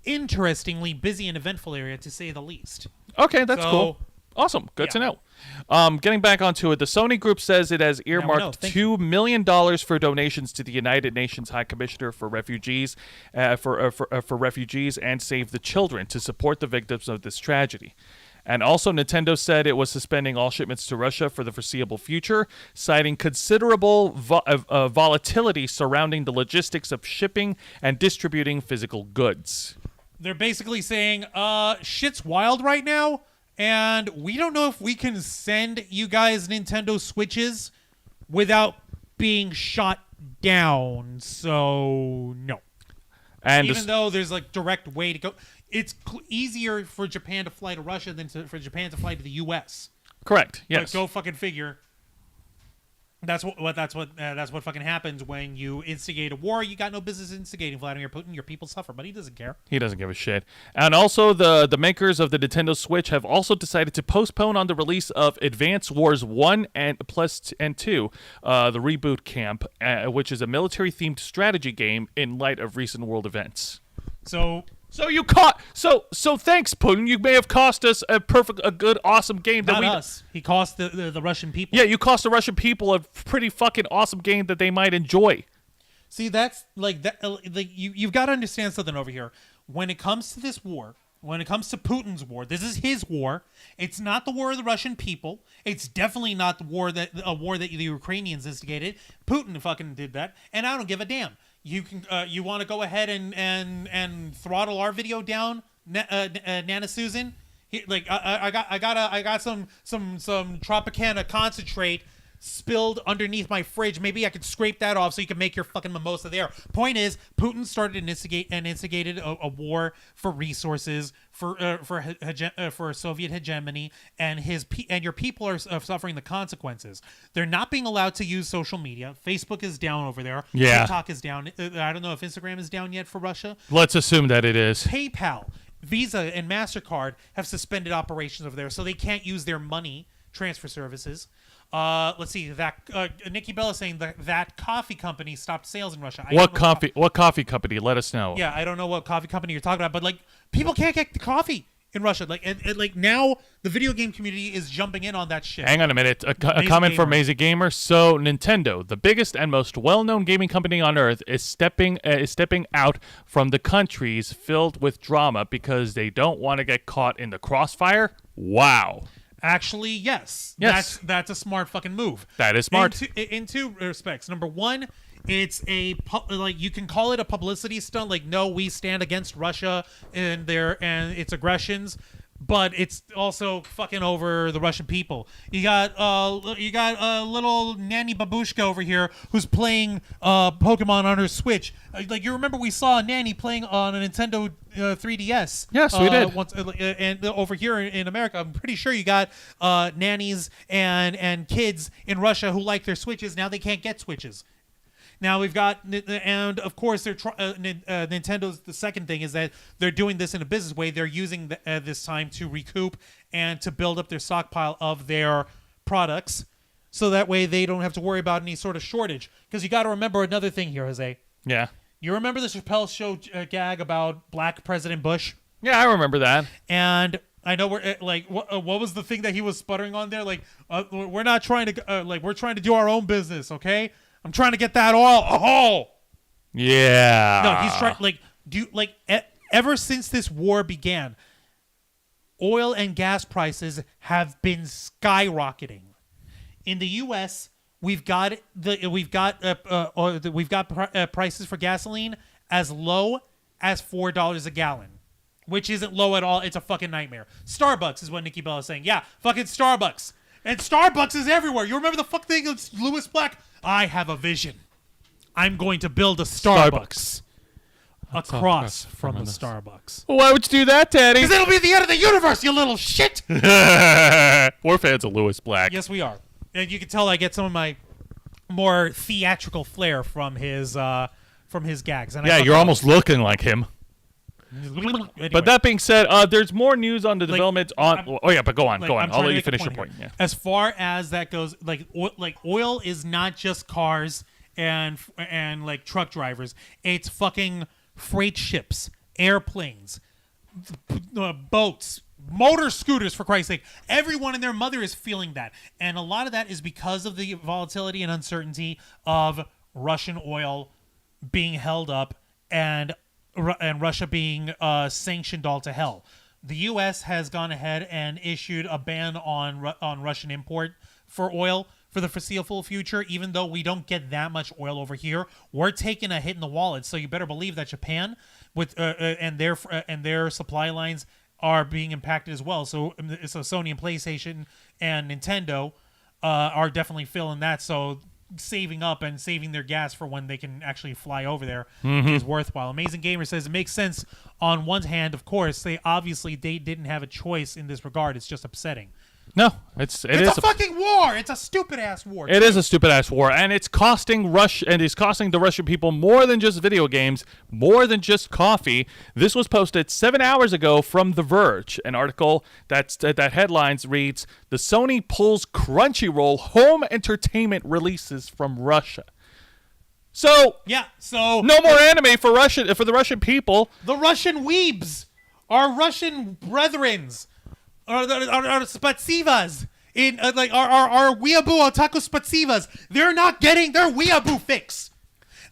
interestingly busy and eventful area, to say the least. Okay, that's cool. Awesome. Good to know. Getting back onto it, the Sony Group says it has earmarked $2 million for donations to the United Nations High Commissioner for Refugees, for refugees and Save the Children to support the victims of this tragedy. And also, Nintendo said it was suspending all shipments to Russia for the foreseeable future, citing considerable volatility surrounding the logistics of shipping and distributing physical goods. They're basically saying, shit's wild right now. And we don't know if we can send you guys Nintendo Switches without being shot down. So, no. And even though there's direct way to go, it's easier for Japan to fly to Russia than for Japan to fly to the U.S. Correct. Yes. But go fucking figure. That's what fucking happens when you instigate a war. You got no business instigating Vladimir Putin. Your people suffer, but he doesn't care. He doesn't give a shit. And also, the makers of the Nintendo Switch have also decided to postpone on the release of Advance Wars 1 and 2, the Reboot Camp, which is a military-themed strategy game in light of recent world events. So thanks, Putin. You may have cost us a good, awesome game. Not us. He cost the Russian people. Yeah, you cost the Russian people a pretty fucking awesome game that they might enjoy. See, that's you've got to understand something over here. When it comes to this war, when it comes to Putin's war, this is his war. It's not the war of the Russian people. It's definitely not a war that the Ukrainians instigated. Putin fucking did that, and I don't give a damn. You can you want to go ahead and throttle our video down, Nana Susan? I got some Tropicana concentrate spilled underneath my fridge. Maybe I could scrape that off so you can make your fucking mimosa there. Point is, Putin started and instigated a war for resources, for Soviet hegemony, and your people are suffering the consequences. They're not being allowed to use social media. Facebook is down over there. Yeah. TikTok is down. I don't know if Instagram is down yet for Russia. Let's assume that it is. PayPal, Visa, and MasterCard have suspended operations over there, so they can't use their money transfer services. Let's see. That Nikki Bella saying that coffee company stopped sales in Russia. What coffee company? Let us know. Yeah, I don't know what coffee company you're talking about, but like people can't get the coffee in Russia. Like, and like now the video game community is jumping in on that shit. Hang on a minute. A comment from Amazing Gamer. So Nintendo, the biggest and most well-known gaming company on Earth, is stepping out from the countries filled with drama because they don't want to get caught in the crossfire. Wow. Actually, yes. That's a smart fucking move. That is smart. In two respects. Number one, it's like you can call it a publicity stunt. Like, no, we stand against Russia and its aggressions, but it's also fucking over the Russian people. You got a little nanny babushka over here who's playing Pokemon on her Switch. Like, you remember we saw a nanny playing on a Nintendo 3DS. Yes, we did. Once, and over here in America, I'm pretty sure you got nannies and kids in Russia who like their Switches. Now they can't get Switches. Now we've got, and of course, Nintendo's the second thing is that they're doing this in a business way. They're using this time to recoup and to build up their stockpile of their products, so that way they don't have to worry about any sort of shortage. Because you got to remember another thing here, Jose. Yeah. You remember the Chappelle Show gag about Black President Bush? Yeah, I remember that. And I know we're like, what was the thing that he was sputtering on there? Like, we're not trying to we're trying to do our own business, okay? I'm trying to get that oil. Oh, yeah. No, he's trying. Ever since this war began, oil and gas prices have been skyrocketing. In the U.S., we've got prices for gasoline as low as $4 a gallon, which isn't low at all. It's a fucking nightmare. Starbucks is what Nikki Bella is saying. Yeah, fucking Starbucks. And Starbucks is everywhere. You remember the fuck thing of Lewis Black? I have a vision. I'm going to build a Starbucks across from the Starbucks. Well, why would you do that, Daddy? Because it'll be the end of the universe, you little shit. We're fans of Lewis Black. Yes, we are. And you can tell I get some of my more theatrical flair from his gags. And yeah, you're almost looking like him. Anyway. But that being said, there's more news on the development on. Oh yeah, but go on. I'll let you finish your point. Yeah. As far as that goes, oil is not just cars and like truck drivers. It's fucking freight ships, airplanes, boats, motor scooters. For Christ's sake, everyone and their mother is feeling that, and a lot of that is because of the volatility and uncertainty of Russian oil being held up and Russia being sanctioned all to hell. The U.S. has gone ahead and issued a ban on Russian import for oil for the foreseeable future. Even though we don't get that much oil over here, we're taking a hit in the wallet. So you better believe that Japan with and their supply lines are being impacted as well. So Sony and PlayStation and Nintendo are definitely feeling that. So saving up and saving their gas for when they can actually fly over there is worthwhile. Amazing Gamer says it makes sense on one hand. Of course, they didn't have a choice in this regard. It's just upsetting. No, it's a fucking war. It's a stupid ass war. It is a stupid ass war, and it's costing the Russian people more than just video games, more than just coffee. This was posted 7 hours ago from The Verge, an article that headlines reads: "The Sony pulls Crunchyroll home entertainment releases from Russia." So no more anime for the Russian people. The Russian weebs, our Russian brethrens. Our spatsivas in our weeaboo otaku spatsivas, they're not getting their weeaboo fix.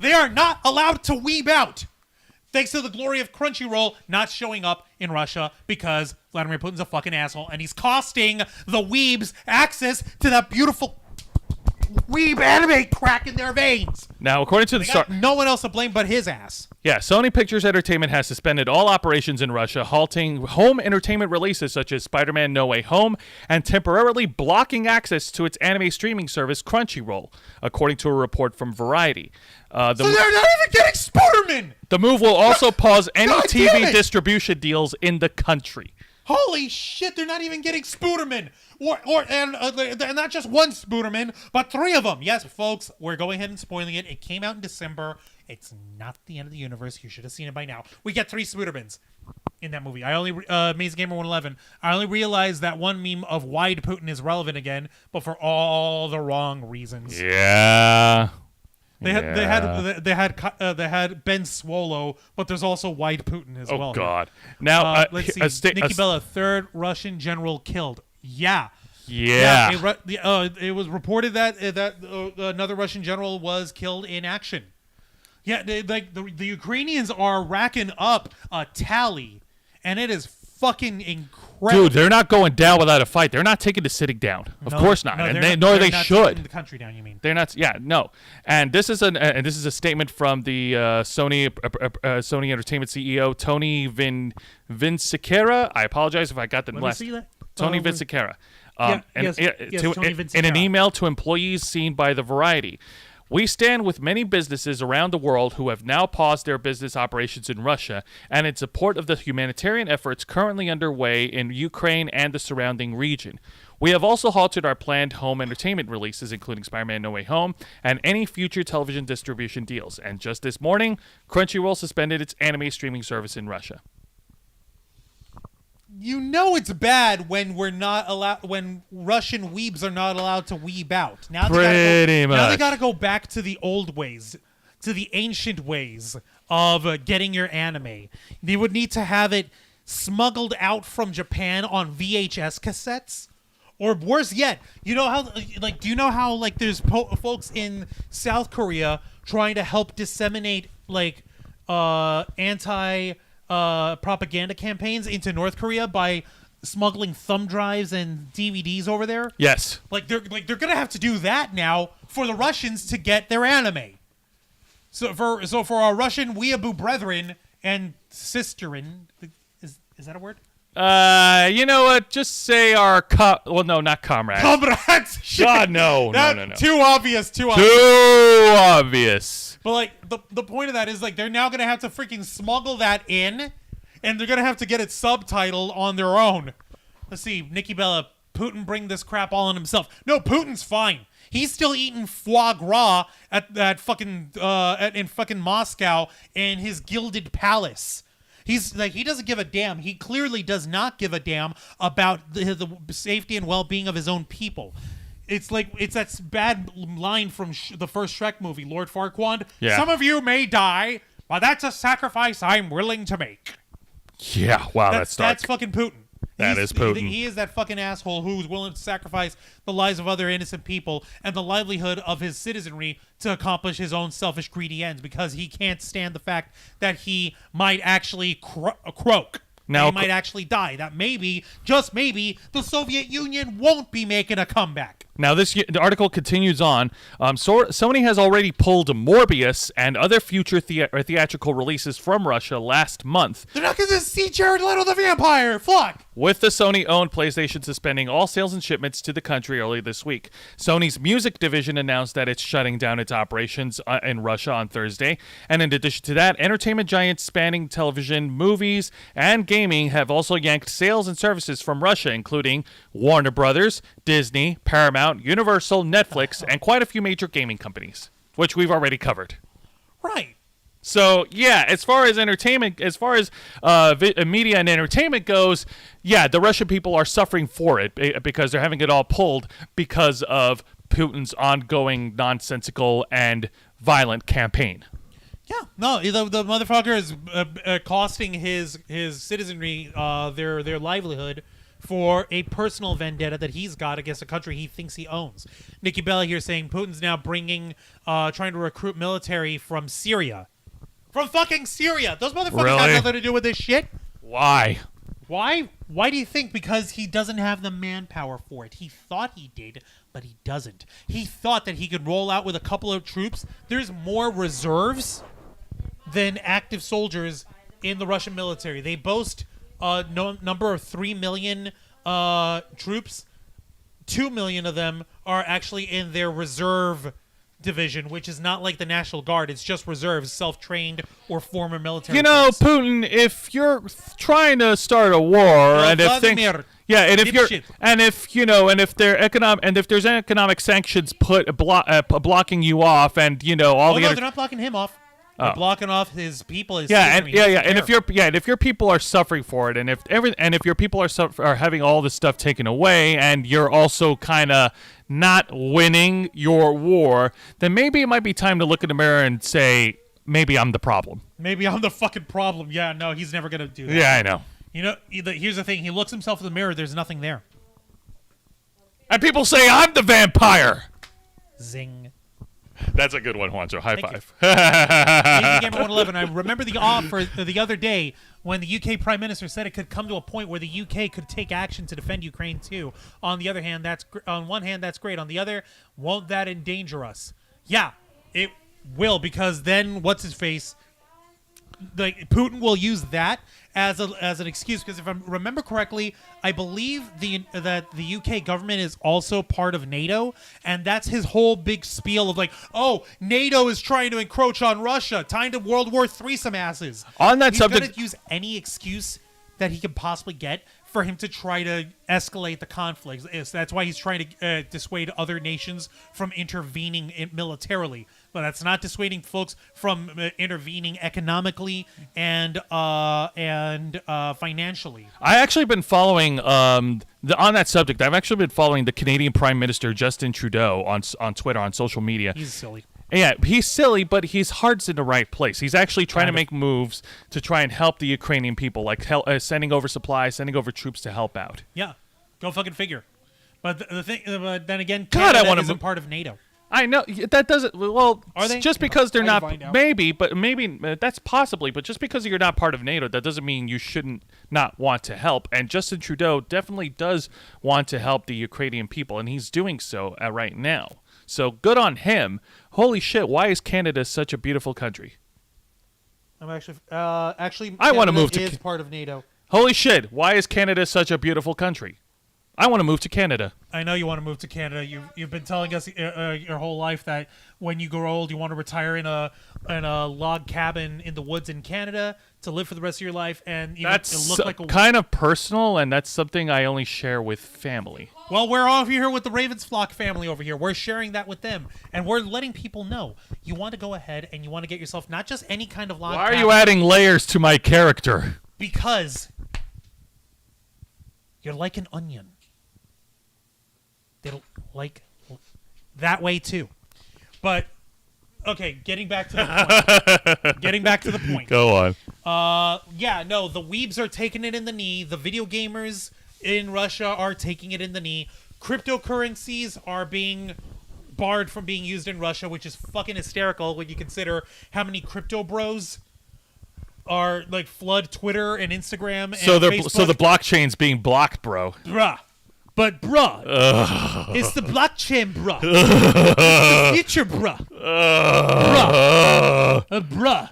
They are not allowed to weeb out, thanks to the glory of Crunchyroll not showing up in Russia because Vladimir Putin's a fucking asshole and he's costing the weebs access to that beautiful weeb anime crack in their veins. Now, according to the no one else to blame but his ass. Yeah, Sony Pictures Entertainment has suspended all operations in Russia, halting home entertainment releases such as Spider-Man No Way Home and temporarily blocking access to its anime streaming service Crunchyroll, according to a report from Variety. So they're not even getting Spider-Man! The move will also pause any TV distribution deals in the country. Holy shit, they're not even getting Spooderman. And not just one Spooderman, but 3 of them. Yes, folks, we're going ahead and spoiling it. It came out in December. It's not the end of the universe. You should have seen it by now. We get 3 Spoodermans in that movie. I only Amazing Gamer 111. I only realized that one meme of wide Putin is relevant again, but for all the wrong reasons. Yeah. They had Ben Swallow, but there's also wide Putin as well. Oh God! Now let's see. Nikki Bella, third Russian general killed. Yeah. It was reported that another Russian general was killed in action. Yeah, the Ukrainians are racking up a tally, and it is fucking incredible. Dude, they're not going down without a fight. They're not taking the city down. Of course not. No, nor they should. Taking the country down, you mean? They're not. Yeah, no. And this is a statement from the Sony Entertainment CEO Tony Vinciquerra. I apologize if I got the last. Tony Vinciquerra. Tony Vinciquerra. In an email to employees seen by the Variety. We stand with many businesses around the world who have now paused their business operations in Russia and in support of the humanitarian efforts currently underway in Ukraine and the surrounding region. We have also halted our planned home entertainment releases, including Spider-Man No Way Home, and any future television distribution deals. And just this morning, Crunchyroll suspended its anime streaming service in Russia. You know it's bad when we're not allowed. When Russian weebs are not allowed to weeb out. Now they got to go back to the old ways, to the ancient ways of getting your anime. They would need to have it smuggled out from Japan on VHS cassettes, or worse yet, do you know how there's folks in South Korea trying to help disseminate anti. Propaganda campaigns into North Korea by smuggling thumb drives and DVDs over there. Yes, they're gonna have to do that now for the Russians to get their anime. So for our Russian weeaboo brethren and sisterin, is that a word? You know what? Just say our not comrades. Comrades. God, no. Too obvious. Too obvious. But the point of that is they're now gonna have to freaking smuggle that in, and they're gonna have to get it subtitled on their own. Let's see, Nikki Bella, Putin bring this crap all on himself. No, Putin's fine. He's still eating foie gras at fucking in fucking Moscow in his gilded palace. He doesn't give a damn. He clearly does not give a damn about the safety and well-being of his own people. It's that bad line from the first Shrek movie, Lord Farquaad. Yeah. Some of you may die, but that's a sacrifice I'm willing to make. Yeah, wow, that's dark. That's fucking Putin. That is Putin. He is that fucking asshole who's willing to sacrifice the lives of other innocent people and the livelihood of his citizenry to accomplish his own selfish, greedy ends because he can't stand the fact that he might actually croak. Now, he might actually die. That maybe, just maybe, the Soviet Union won't be making a comeback. Now, the article continues on. Sony has already pulled Morbius and other future theatrical releases from Russia last month. They're not going to see Jared Leto the Vampire. Fuck. With the Sony-owned PlayStation suspending all sales and shipments to the country early this week. Sony's music division announced that it's shutting down its operations in Russia on Thursday. And in addition to that, entertainment giants spanning television, movies, and gaming have also yanked sales and services from Russia, including Warner Brothers, Disney, Paramount, Universal, Netflix, and quite a few major gaming companies, which we've already covered. Right. So, yeah, as far as entertainment, as far as media and entertainment goes, yeah, the Russian people are suffering for it because they're having it all pulled because of Putin's ongoing nonsensical and violent campaign. Yeah, no, the motherfucker is costing his citizenry their livelihood for a personal vendetta that he's got against a country he thinks he owns. Nikki Bella here saying Putin's now trying to recruit military from Syria. From fucking Syria! Those motherfuckers have nothing to do with this shit. Why? Why? Why do you think? Because he doesn't have the manpower for it. He thought he did, but he doesn't. He thought that he could roll out with a couple of troops. There's more reserves than active soldiers in the Russian military. They boast a number of 3 million troops. 2 million of them are actually in their reserve division, which is not like the National Guard. It's just reserves, self-trained or former military. You know, Putin, if you're trying to start a war, and if there's economic sanctions blocking you off, and all they're not blocking him off. They're blocking off his people. His Yeah, citizenry. and if your people are suffering for it, and if your people are having all this stuff taken away, and you're also kind of not winning your war, then maybe it might be time to look in the mirror and say, maybe I'm the problem. Maybe I'm the fucking problem. Yeah, no, he's never gonna do that. Yeah, I know. You know, here's the thing. He looks himself in the mirror. There's nothing there. And people say I'm the vampire. Zing. That's a good one, Juancho. High five. Gamer 111. I remember the offer the other day when the UK Prime Minister said it could come to a point where the UK could take action to defend Ukraine too. On the other hand, on one hand that's great. On the other, won't that endanger us? Yeah, it will, because then what's his face? Like Putin will use that as an excuse, because if I remember correctly, I believe that the UK government is also part of NATO, and that's his whole big spiel of like, oh, NATO is trying to encroach on Russia, time to World War III some asses. On that He's subject, gonna use any excuse that he can possibly get for him to try to escalate the conflict. That's why he's trying to dissuade other nations from intervening militarily. But that's not dissuading folks from intervening economically and financially. I actually been following on that subject. I've actually been following the Canadian Prime Minister Justin Trudeau on Twitter, on social media. He's silly. Yeah, he's silly, but his heart's in the right place. He's actually trying to make moves to try and help the Ukrainian people, like sending over supplies, sending over troops to help out. Yeah, go fucking figure. But the thing, but then again, God, Canada I want isn't part of NATO. I know that doesn't. Well, are they? Just because they're not, maybe that's possibly. But just because you're not part of NATO, that doesn't mean you shouldn't not want to help. And Justin Trudeau definitely does want to help the Ukrainian people, and he's doing so right now. So good on him. Holy shit! Why is Canada such a beautiful country? I'm actually I want to move to. Is part of NATO. Holy shit! Why is Canada such a beautiful country? I want to move to Canada. I know you want to move to Canada. You've been telling us your whole life that when you grow old, you want to retire in a log cabin in the woods in Canada to live for the rest of your life, and that's look like kind of personal, and that's something I only share with family. Well, we're all here with the Ravensflock family over here. We're sharing that with them, and we're letting people know you want to go ahead and you want to get yourself not just any kind of log cabin. Why are you adding layers to my character? Because you're like an onion. They'll like that way too. But okay, getting back to the point. Go on. Yeah, no, the weebs are taking it in the knee. The video gamers in Russia are taking it in the knee. Cryptocurrencies are being barred from being used in Russia, which is fucking hysterical when you consider how many crypto bros are like flood Twitter and Instagram and Facebook. So the blockchain's being blocked, bro. Bruh. But, bruh, it's the blockchain, bruh. It's the future, bruh. Bruh.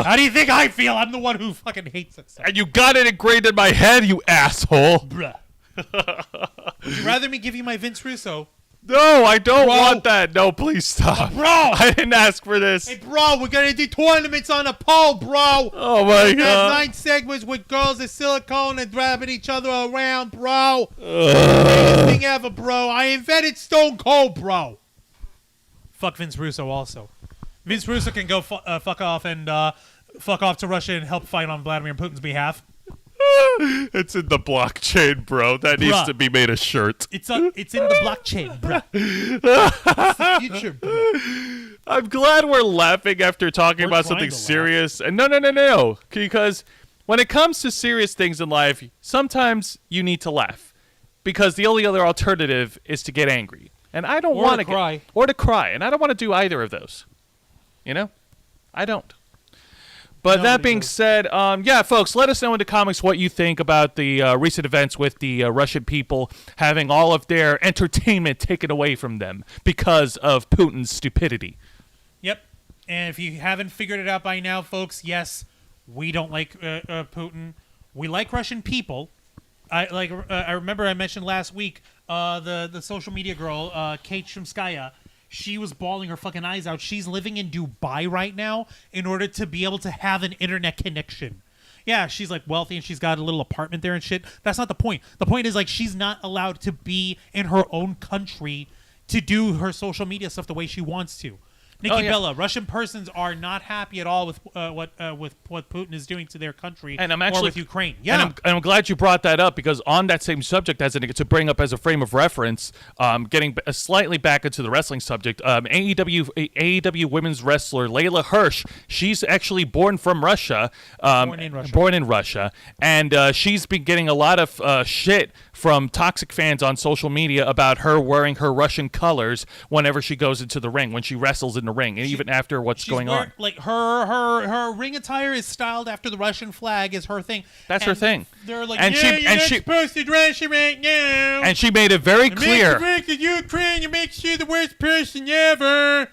How do you think I feel? I'm the one who fucking hates it. And you got it ingrained in my head, you asshole. Bruh. Would you rather me give you my Vince Russo? No, I don't want that. No, please stop. Bro! I didn't ask for this. Hey, bro, we're going to do tournaments on a pole, bro. Oh, my God. 9 segments with girls in silicone and grabbing each other around, bro. Greatest thing ever, bro. I invented Stone Cold, bro. Fuck Vince Russo also. Vince Russo can go fuck off and fuck off to Russia and help fight on Vladimir Putin's behalf. It's in the blockchain, bro. That needs to be made a shirt. It's in the blockchain, bro. It's the future, bro. I'm glad we're laughing after talking about something serious. And no. Because when it comes to serious things in life, sometimes you need to laugh. Because the only other alternative is to get angry. And I don't want to cry. Or to cry. And I don't want to do either of those. You know? I don't. But that being said, yeah, folks, let us know in the comments what you think about the recent events with the Russian people having all of their entertainment taken away from them because of Putin's stupidity. Yep. And if you haven't figured it out by now, folks, yes, we don't like Putin. We like Russian people. I remember I mentioned last week the social media girl, Kate Shumskaya. She was bawling her fucking eyes out. She's living in Dubai right now in order to be able to have an internet connection. Yeah, she's like wealthy and she's got a little apartment there and shit. That's not the point. The point is like she's not allowed to be in her own country to do her social media stuff the way she wants to. Nikki Bella, Russian persons are not happy at all with what Putin is doing to their country and I'm or with Ukraine. Yeah, and I'm glad you brought that up, because on that same subject, to bring up as a frame of reference, getting slightly back into the wrestling subject, AEW women's wrestler Layla Hirsch, she's actually born from Russia, born in Russia, and she's been getting a lot of shit from toxic fans on social media about her wearing her Russian colors whenever she goes into the ring, when she wrestles in the ring, and even after what's going on. Like her ring attire is styled after the Russian flag is her thing. That's her thing. They're like, you're not supposed to Russia right now. And she made it very clear. Make the Ukraine, you make you the worst person ever.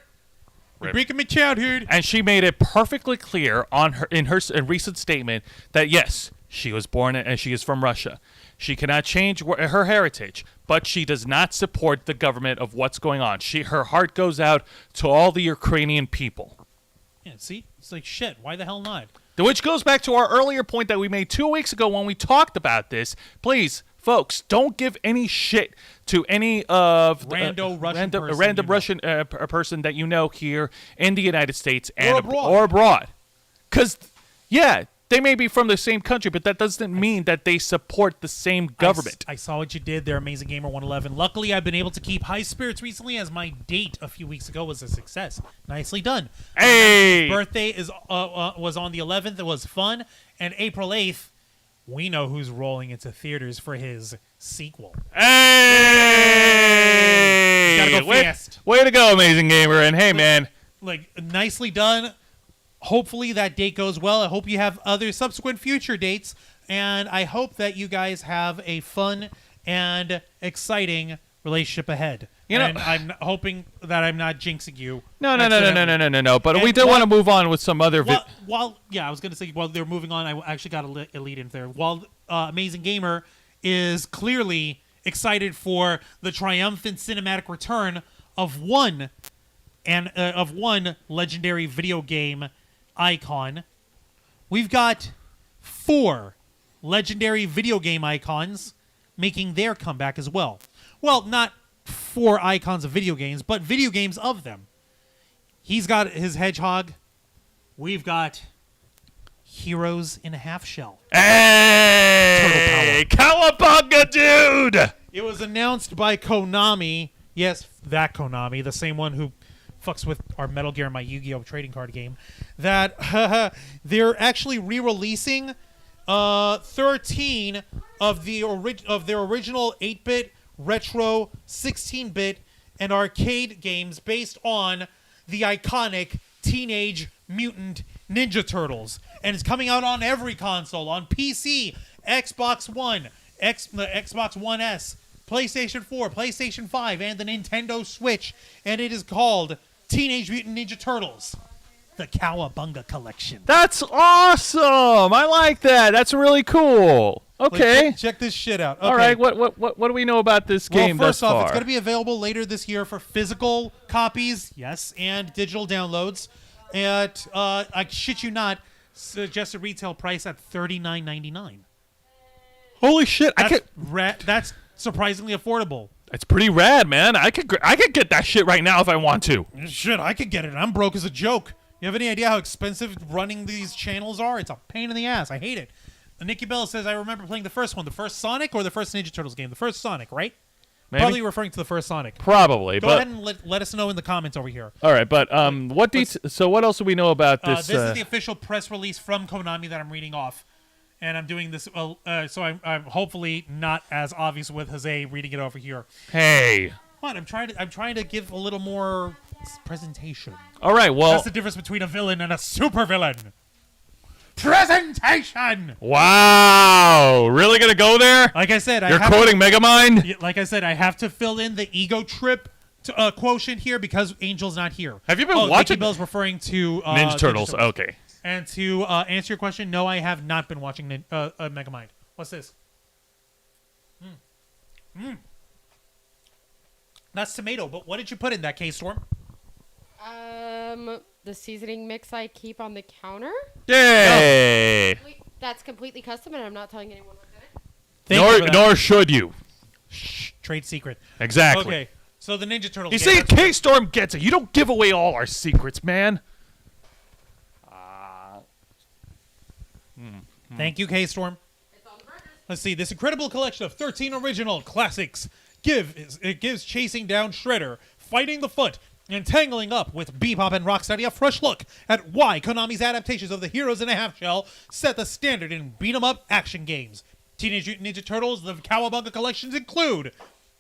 You're breaking my childhood. And she made it perfectly clear in her recent statement that yes, she was born and she is from Russia. She cannot change her heritage, but she does not support the government of what's going on. Her heart goes out to all the Ukrainian people. Yeah, see? It's like, shit, why the hell not? Which goes back to our earlier point that we made 2 weeks ago when we talked about this. Please, folks, don't give any shit to any of random Russian person that you know here in the United States or abroad. Because, yeah, they may be from the same country, but that doesn't mean that they support the same government. I saw what you did there, Amazing Gamer 111. Luckily, I've been able to keep high spirits recently, as my date a few weeks ago was a success. Nicely done. Hey! My birthday was on the 11th. It was fun. And April 8th, we know who's rolling into theaters for his sequel. Hey! Gotta go fast. Way to go, Amazing Gamer. And hey, man. Like, nicely done. Hopefully that date goes well. I hope you have other subsequent future dates, and I hope that you guys have a fun and exciting relationship ahead. And I'm hoping that I'm not jinxing you. No. But we do want to move on with some other. I was going to say while they're moving on, I actually got a lead in there. While Amazing Gamer is clearly excited for the triumphant cinematic return of one legendary video game icon, we've got 4 legendary video game icons making their comeback as well. Well, not 4 icons of video games, but video games of them. He's got his hedgehog. We've got Heroes in a Half Shell. Hey! Cowabunga, dude! It was announced by Konami. Yes, that Konami, the same one who fucks with our Metal Gear and my Yu-Gi-Oh! Trading card game, that they're actually re-releasing 13 of their original 8-bit, retro, 16-bit, and arcade games based on the iconic Teenage Mutant Ninja Turtles. And it's coming out on every console, on PC, Xbox One, Xbox One S, PlayStation 4, PlayStation 5, and the Nintendo Switch. And it is called Teenage Mutant Ninja Turtles, the Cowabunga Collection. That's awesome! I like that. That's really cool. Okay. Check this shit out. Okay. All right. What do we know about this game thus far? Well, first off, it's going to be available later this year for physical copies, yes, and digital downloads. At I shit you not, suggested retail price at $39.99. Holy shit! That's surprisingly affordable. It's pretty rad, man. I could get that shit right now if I want to. Shit, I could get it. I'm broke as a joke. You have any idea how expensive running these channels are? It's a pain in the ass. I hate it. Nikki Bella says, I remember playing the first one. The first Sonic or the first Ninja Turtles game? The first Sonic, right? Maybe? Probably referring to the first Sonic. Probably. Go ahead and let us know in the comments over here. All right, but so what else do we know about this? This is the official press release from Konami that I'm reading off. And I'm doing this, so I'm hopefully not as obvious with Jose reading it over here. Hey. What? I'm trying to give a little more presentation. All right, well. That's the difference between a villain and a supervillain. Presentation! Wow. Really going to go there? Like I said, You're quoting Megamind? Like I said, I have to fill in the ego trip quotient here because Angel's not here. Have you been watching? Nikki Bell's referring to Ninja Turtles. Okay. And to answer your question, no, I have not been watching Megamind. What's this? That's tomato, but what did you put in that, K-Storm? The seasoning mix I keep on the counter. Yay! That's completely custom, and I'm not telling anyone what's in it. Nor should you. Shh, trade secret. Exactly. Okay, So the Ninja Turtles. You game, see, K-Storm gets it. You don't give away all our secrets, man. Thank you, K-Storm. Let's see. This incredible collection of 13 original classics gives chasing down Shredder, fighting the Foot, and tangling up with Bebop and Rocksteady a fresh look at why Konami's adaptations of the Heroes in a Half Shell set the standard in beat-em-up action games. Teenage Mutant Ninja Turtles, the Cowabunga collections include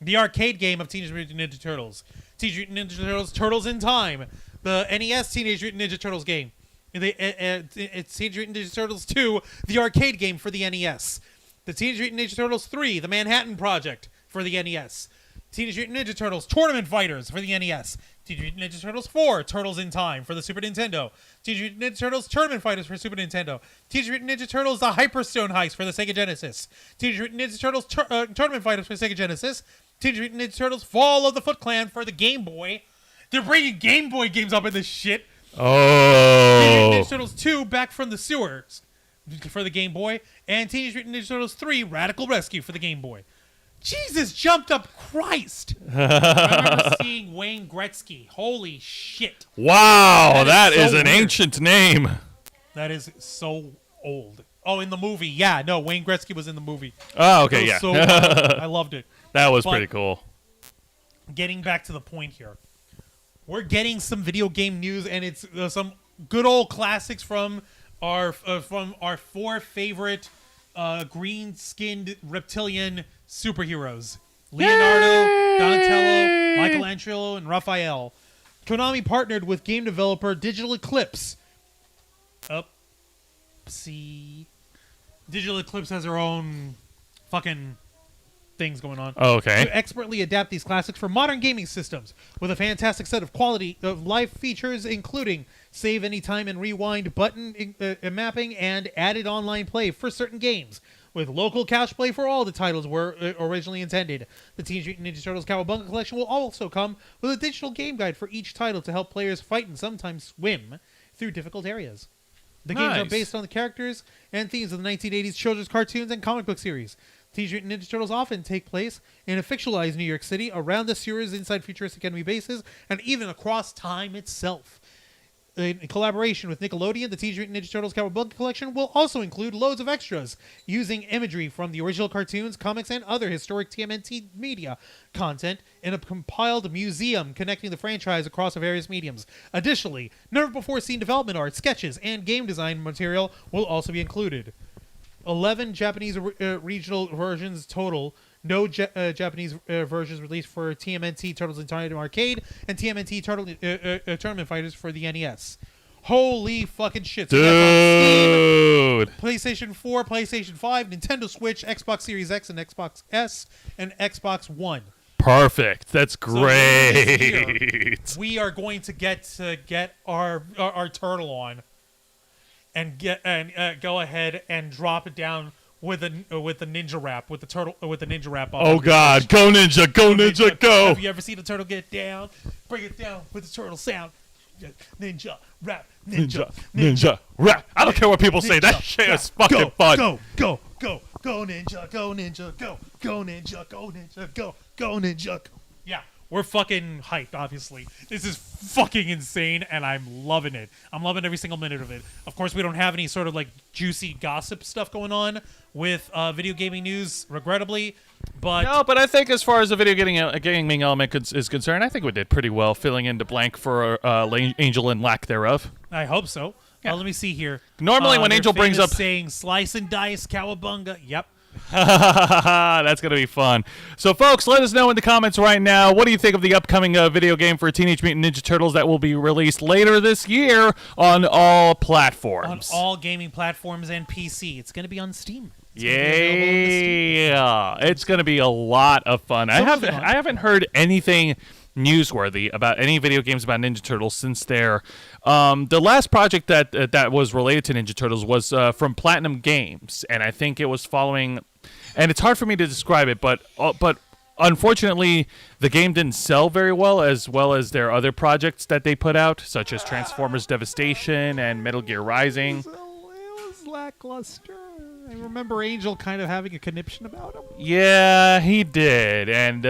the arcade game of Teenage Mutant Ninja Turtles, Teenage Mutant Ninja Turtles Turtles in Time, the NES Teenage Mutant Ninja Turtles game, it's Teenage Mutant Ninja Turtles 2, the arcade game for the NES, the Teenage Mutant Ninja Turtles 3, the Manhattan Project for the NES, Teenage Mutant Ninja Turtles Tournament Fighters for the NES, Teenage Mutant Ninja Turtles 4, Turtles in Time for the Super Nintendo, Teenage Mutant Ninja Turtles Tournament Fighters for Super Nintendo, Teenage Mutant Ninja Turtles The Hyperstone Heist for the Sega Genesis, Teenage Mutant Ninja Turtles Tournament Fighters for Sega Genesis, Teenage Mutant Ninja Turtles Fall of the Foot Clan for the Game Boy. They're bringing Game Boy games up in this shit. Oh. Teenage Mutant Ninja Turtles 2 Back from the Sewers for the Game Boy, and Teenage Mutant Ninja Turtles 3 Radical Rescue for the Game Boy. Jesus, jumped up Christ! I remember seeing Wayne Gretzky. Holy shit. Wow, that so is an weird. ancient name. That is so old. Oh, in the movie. Yeah, no, Wayne Gretzky was in the movie. Oh, It okay, was yeah. so I loved it. That was But- pretty cool. Getting back to the point here. We're getting some video game news, and it's some good old classics from our four favorite green-skinned reptilian superheroes: Leonardo, Donatello, Michelangelo, and Raphael. Konami partnered with game developer Digital Eclipse. See, Digital Eclipse has their own fucking things going on. Oh, okay. To expertly adapt these classics for modern gaming systems with a fantastic set of quality of life features, including save anytime and rewind button mapping and added online play for certain games, with local cache play for all the titles were originally intended. The Teenage Mutant Ninja Turtles Cowabunga collection will also come with a digital game guide for each title to help players fight and sometimes swim through difficult areas. The games are Nice. based on the characters and themes of the 1980s children's cartoons and comic book series. Teenage Mutant Ninja Turtles often take place in a fictionalized New York City, around the sewers, inside futuristic enemy bases, and even across time itself. In collaboration with Nickelodeon, the Teenage Mutant Ninja Turtles Cowabunga collection will also include loads of extras, using imagery from the original cartoons, comics, and other historic TMNT media content in a compiled museum connecting the franchise across various mediums. Additionally, never-before-seen development art, sketches, and game design material will also be included. 11 Japanese regional versions total. No Japanese versions released for TMNT Turtles in Time Arcade and TMNT Tournament Fighters for the NES. Holy fucking shit. So that's on Dude. Steam, PlayStation 4, PlayStation 5, Nintendo Switch, Xbox Series X and Xbox S, and Xbox One. Perfect. That's So later this year, great. we are going to get our turtle on and go ahead and drop it down with the ninja rap, with the ninja rap on. Oh, God. Go, Ninja. Go, Ninja. Go. Have you ever seen a turtle get down? Bring it down with the turtle sound. Ninja rap, Ninja. Rap. I don't care what people say. That shit is fucking fun. Go ninja, go ninja, go ninja, go ninja, go ninja. Yeah, we're fucking hyped, obviously. This is fucking insane, and I'm loving it. I'm loving every single minute of it. Of course, we don't have any sort of like juicy gossip stuff going on with video gaming news, regrettably. But No, but I think as far as the video gaming element is concerned, I think we did pretty well filling in the blank for Angel and lack thereof. I hope so. Let me see here. Normally when they're Angel brings famous up- saying slice and dice cowabunga. Yep. That's going to be fun. So, folks, let us know in the comments right now, what do you think of the upcoming video game for Teenage Mutant Ninja Turtles that will be released later this year on all On platforms? all gaming platforms and PC. It's going to be on Steam. It's gonna be available on the Steam. Yeah, it's going to be a lot of fun. I moving on. haven't heard anything newsworthy about any video games about Ninja Turtles since the last project that was related to Ninja Turtles was from Platinum Games, and I think it was following. And it's hard for me to describe it, but unfortunately, the game didn't sell very well as their other projects that they put out, such as Transformers Devastation and Metal Gear Rising. It was lackluster. I remember Angel kind of having a conniption about him. Yeah, he did, and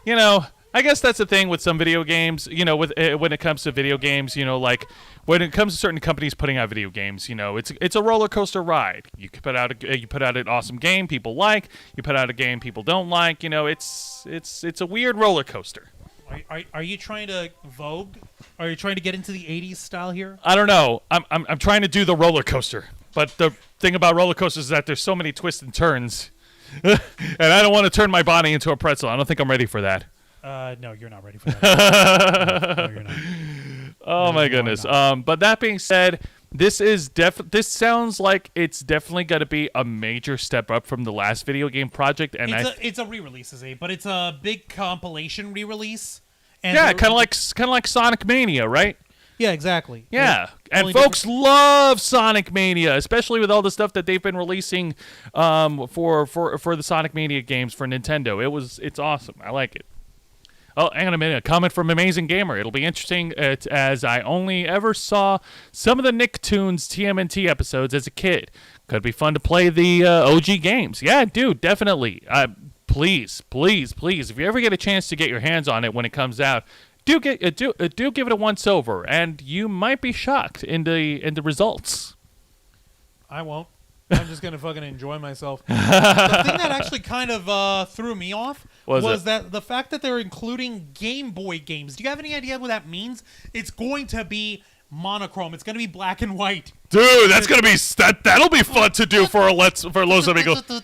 you know, I guess that's the thing with some video games. You know, with when it comes to video games, you know, like when it comes to certain companies putting out video games, you know, it's a roller coaster ride. You put out an awesome game people like. You put out a game people don't like. You know, it's a weird roller coaster. Are you trying to Vogue? Are you trying to get into the 80s style here? I don't know. I'm trying to do the roller coaster, but the thing about roller coasters is that there's so many twists and turns, and I don't want to turn my body into a pretzel. I don't think I'm ready for that. No, you're not ready for that. No, you're not. Oh my goodness. But that being said, this sounds like it's definitely going to be a major step up from the last video game project, and it's a re-release, but it's a big compilation re-release. And yeah, kind of like Sonic Mania, right? Yeah, exactly. Yeah, and folks love Sonic Mania, especially with all the stuff that they've been releasing for the Sonic Mania games for Nintendo. It's awesome. I like it. Oh, hang on a minute. A comment from Amazing Gamer. It'll be interesting as I only ever saw some of the Nicktoons TMNT episodes as a kid. Could be fun to play the OG games. Yeah, dude, definitely. Please, if you ever get a chance to get your hands on it when it comes out, do give it a once over, and you might be shocked in the results. I won't. I'm just gonna fucking enjoy myself. The thing that actually kind of threw me off was that the fact that they're including Game Boy games. Do you have any idea what that means? It's going to be monochrome. It's going to be black and white. Dude, that'll be fun to do for Los Amigos.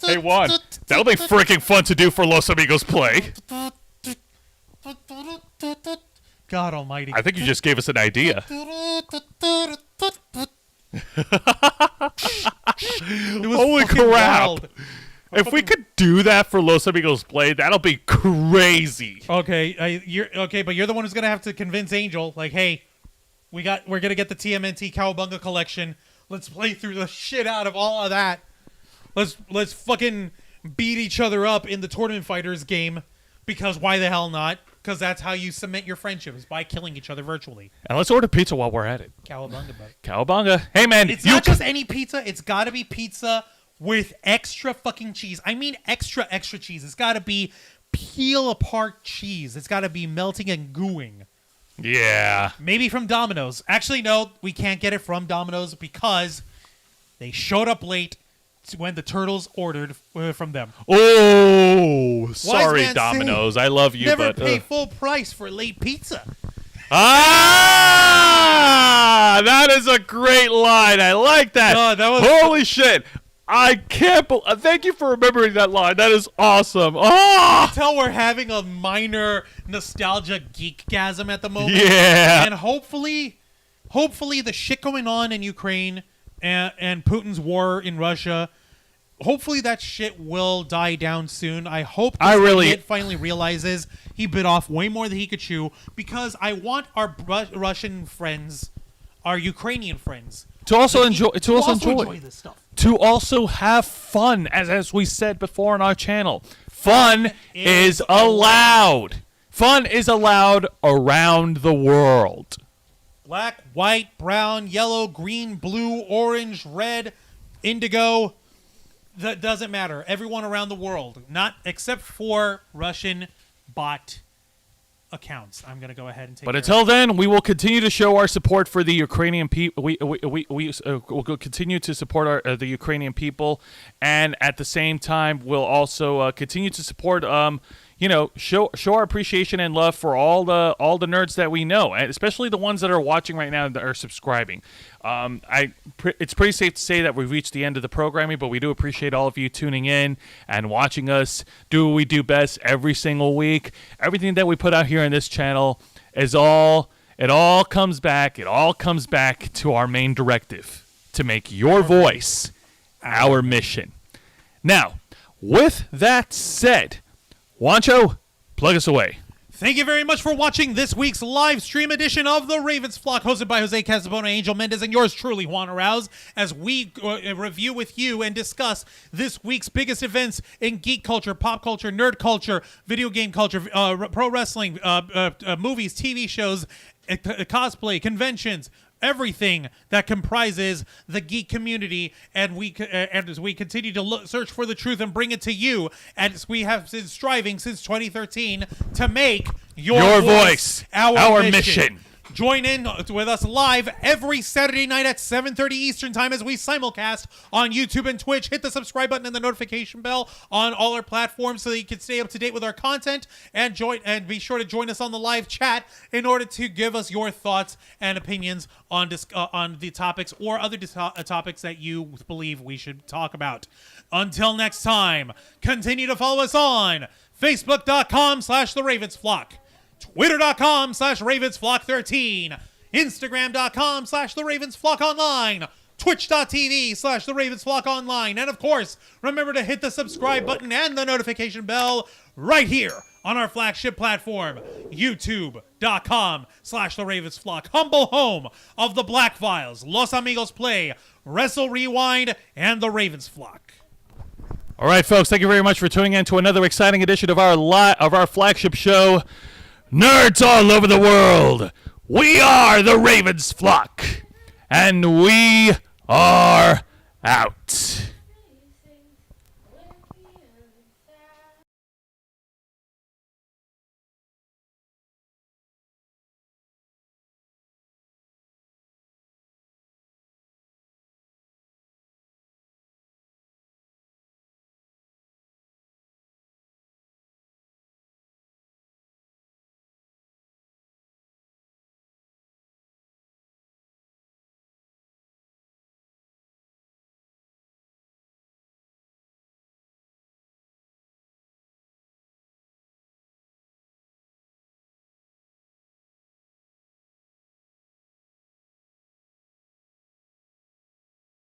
Hey Juan, that'll be freaking fun to do for Los Amigos Play. God Almighty! I think you just gave us an idea. Holy crap! Wild. If we could do that for Los Amigos Play, that'll be crazy. Okay, but you're the one who's gonna have to convince Angel. Like, hey, we're gonna get the TMNT Cowabunga collection. Let's play through the shit out of all of that. Let's fucking beat each other up in the Tournament Fighters game, because why the hell not? Because that's how you cement your friendship, is by killing each other virtually. And let's order pizza while we're at it. Cowabunga, bud. Cowabunga. Hey, man. It's not just any pizza. It's got to be pizza with extra fucking cheese. I mean extra cheese. It's got to be peel-apart cheese. It's got to be melting and gooing. Yeah. Maybe from Domino's. Actually, no. We can't get it from Domino's because they showed up late when the Turtles ordered from them. Oh, sorry, Domino's. I love you, never but pay full price for late pizza. Ah, that is a great line. I like that. Holy shit! I can't. Thank you for remembering that line. That is awesome. Oh, tell we're having a minor nostalgia geekgasm at the moment. Yeah, and hopefully the shit going on in Ukraine and Putin's war in Russia. Hopefully that shit will die down soon. I hope it finally realizes he bit off way more than he could chew, because I want our Russian friends, our Ukrainian friends, to also enjoy this stuff. To also have fun, as we said before on our channel. Fun is allowed. Fun is allowed around the world. Black, white, brown, yellow, green, blue, orange, red, indigo. That doesn't matter. Everyone around the world, not except for Russian bot accounts. I'm gonna go ahead and take. But until then, we will continue to show our support for the Ukrainian people. We'll continue to support the Ukrainian people, and at the same time, we'll also continue to support. Show our appreciation and love for all the nerds that we know, and especially the ones that are watching right now that are subscribing. It's pretty safe to say that we've reached the end of the programming, but we do appreciate all of you tuning in and watching us do what we do best every single week. Everything that we put out here on this channel it all comes back to our main directive, to make your voice our mission. Now, with that said, Juancho, plug us away. Thank you very much for watching this week's live stream edition of the Ravens Flock, hosted by Jose Casabona, Angel Mendez, and yours truly, Juan Arauz, as we review with you and discuss this week's biggest events in geek culture, pop culture, nerd culture, video game culture, pro wrestling, movies, TV shows, cosplay, conventions, everything that comprises the geek community, and as we continue to search for the truth and bring it to you, as we have been striving since 2013 to make your voice our mission. Join in with us live every Saturday night at 7:30 Eastern Time as we simulcast on YouTube and Twitch. Hit the subscribe button and the notification bell on all our platforms so that you can stay up to date with our content, and be sure to join us on the live chat in order to give us your thoughts and opinions on the topics or other topics that you believe we should talk about. Until next time, continue to follow us on Facebook.com/TheRavensFlock, Twitter.com/RavensFlock13, Instagram.com/TheRavensFlockOnline, Twitch.tv/TheRavensFlockOnline, and of course, remember to hit the subscribe button and the notification bell right here on our flagship platform, YouTube.com/TheRavensFlock, humble home of the Black Files, Los Amigos Play, Wrestle Rewind, and The Ravensflock. All right, folks, thank you very much for tuning in to another exciting edition of our flagship show, Nerds All Over the World. We are the Ravens Flock, and we are out.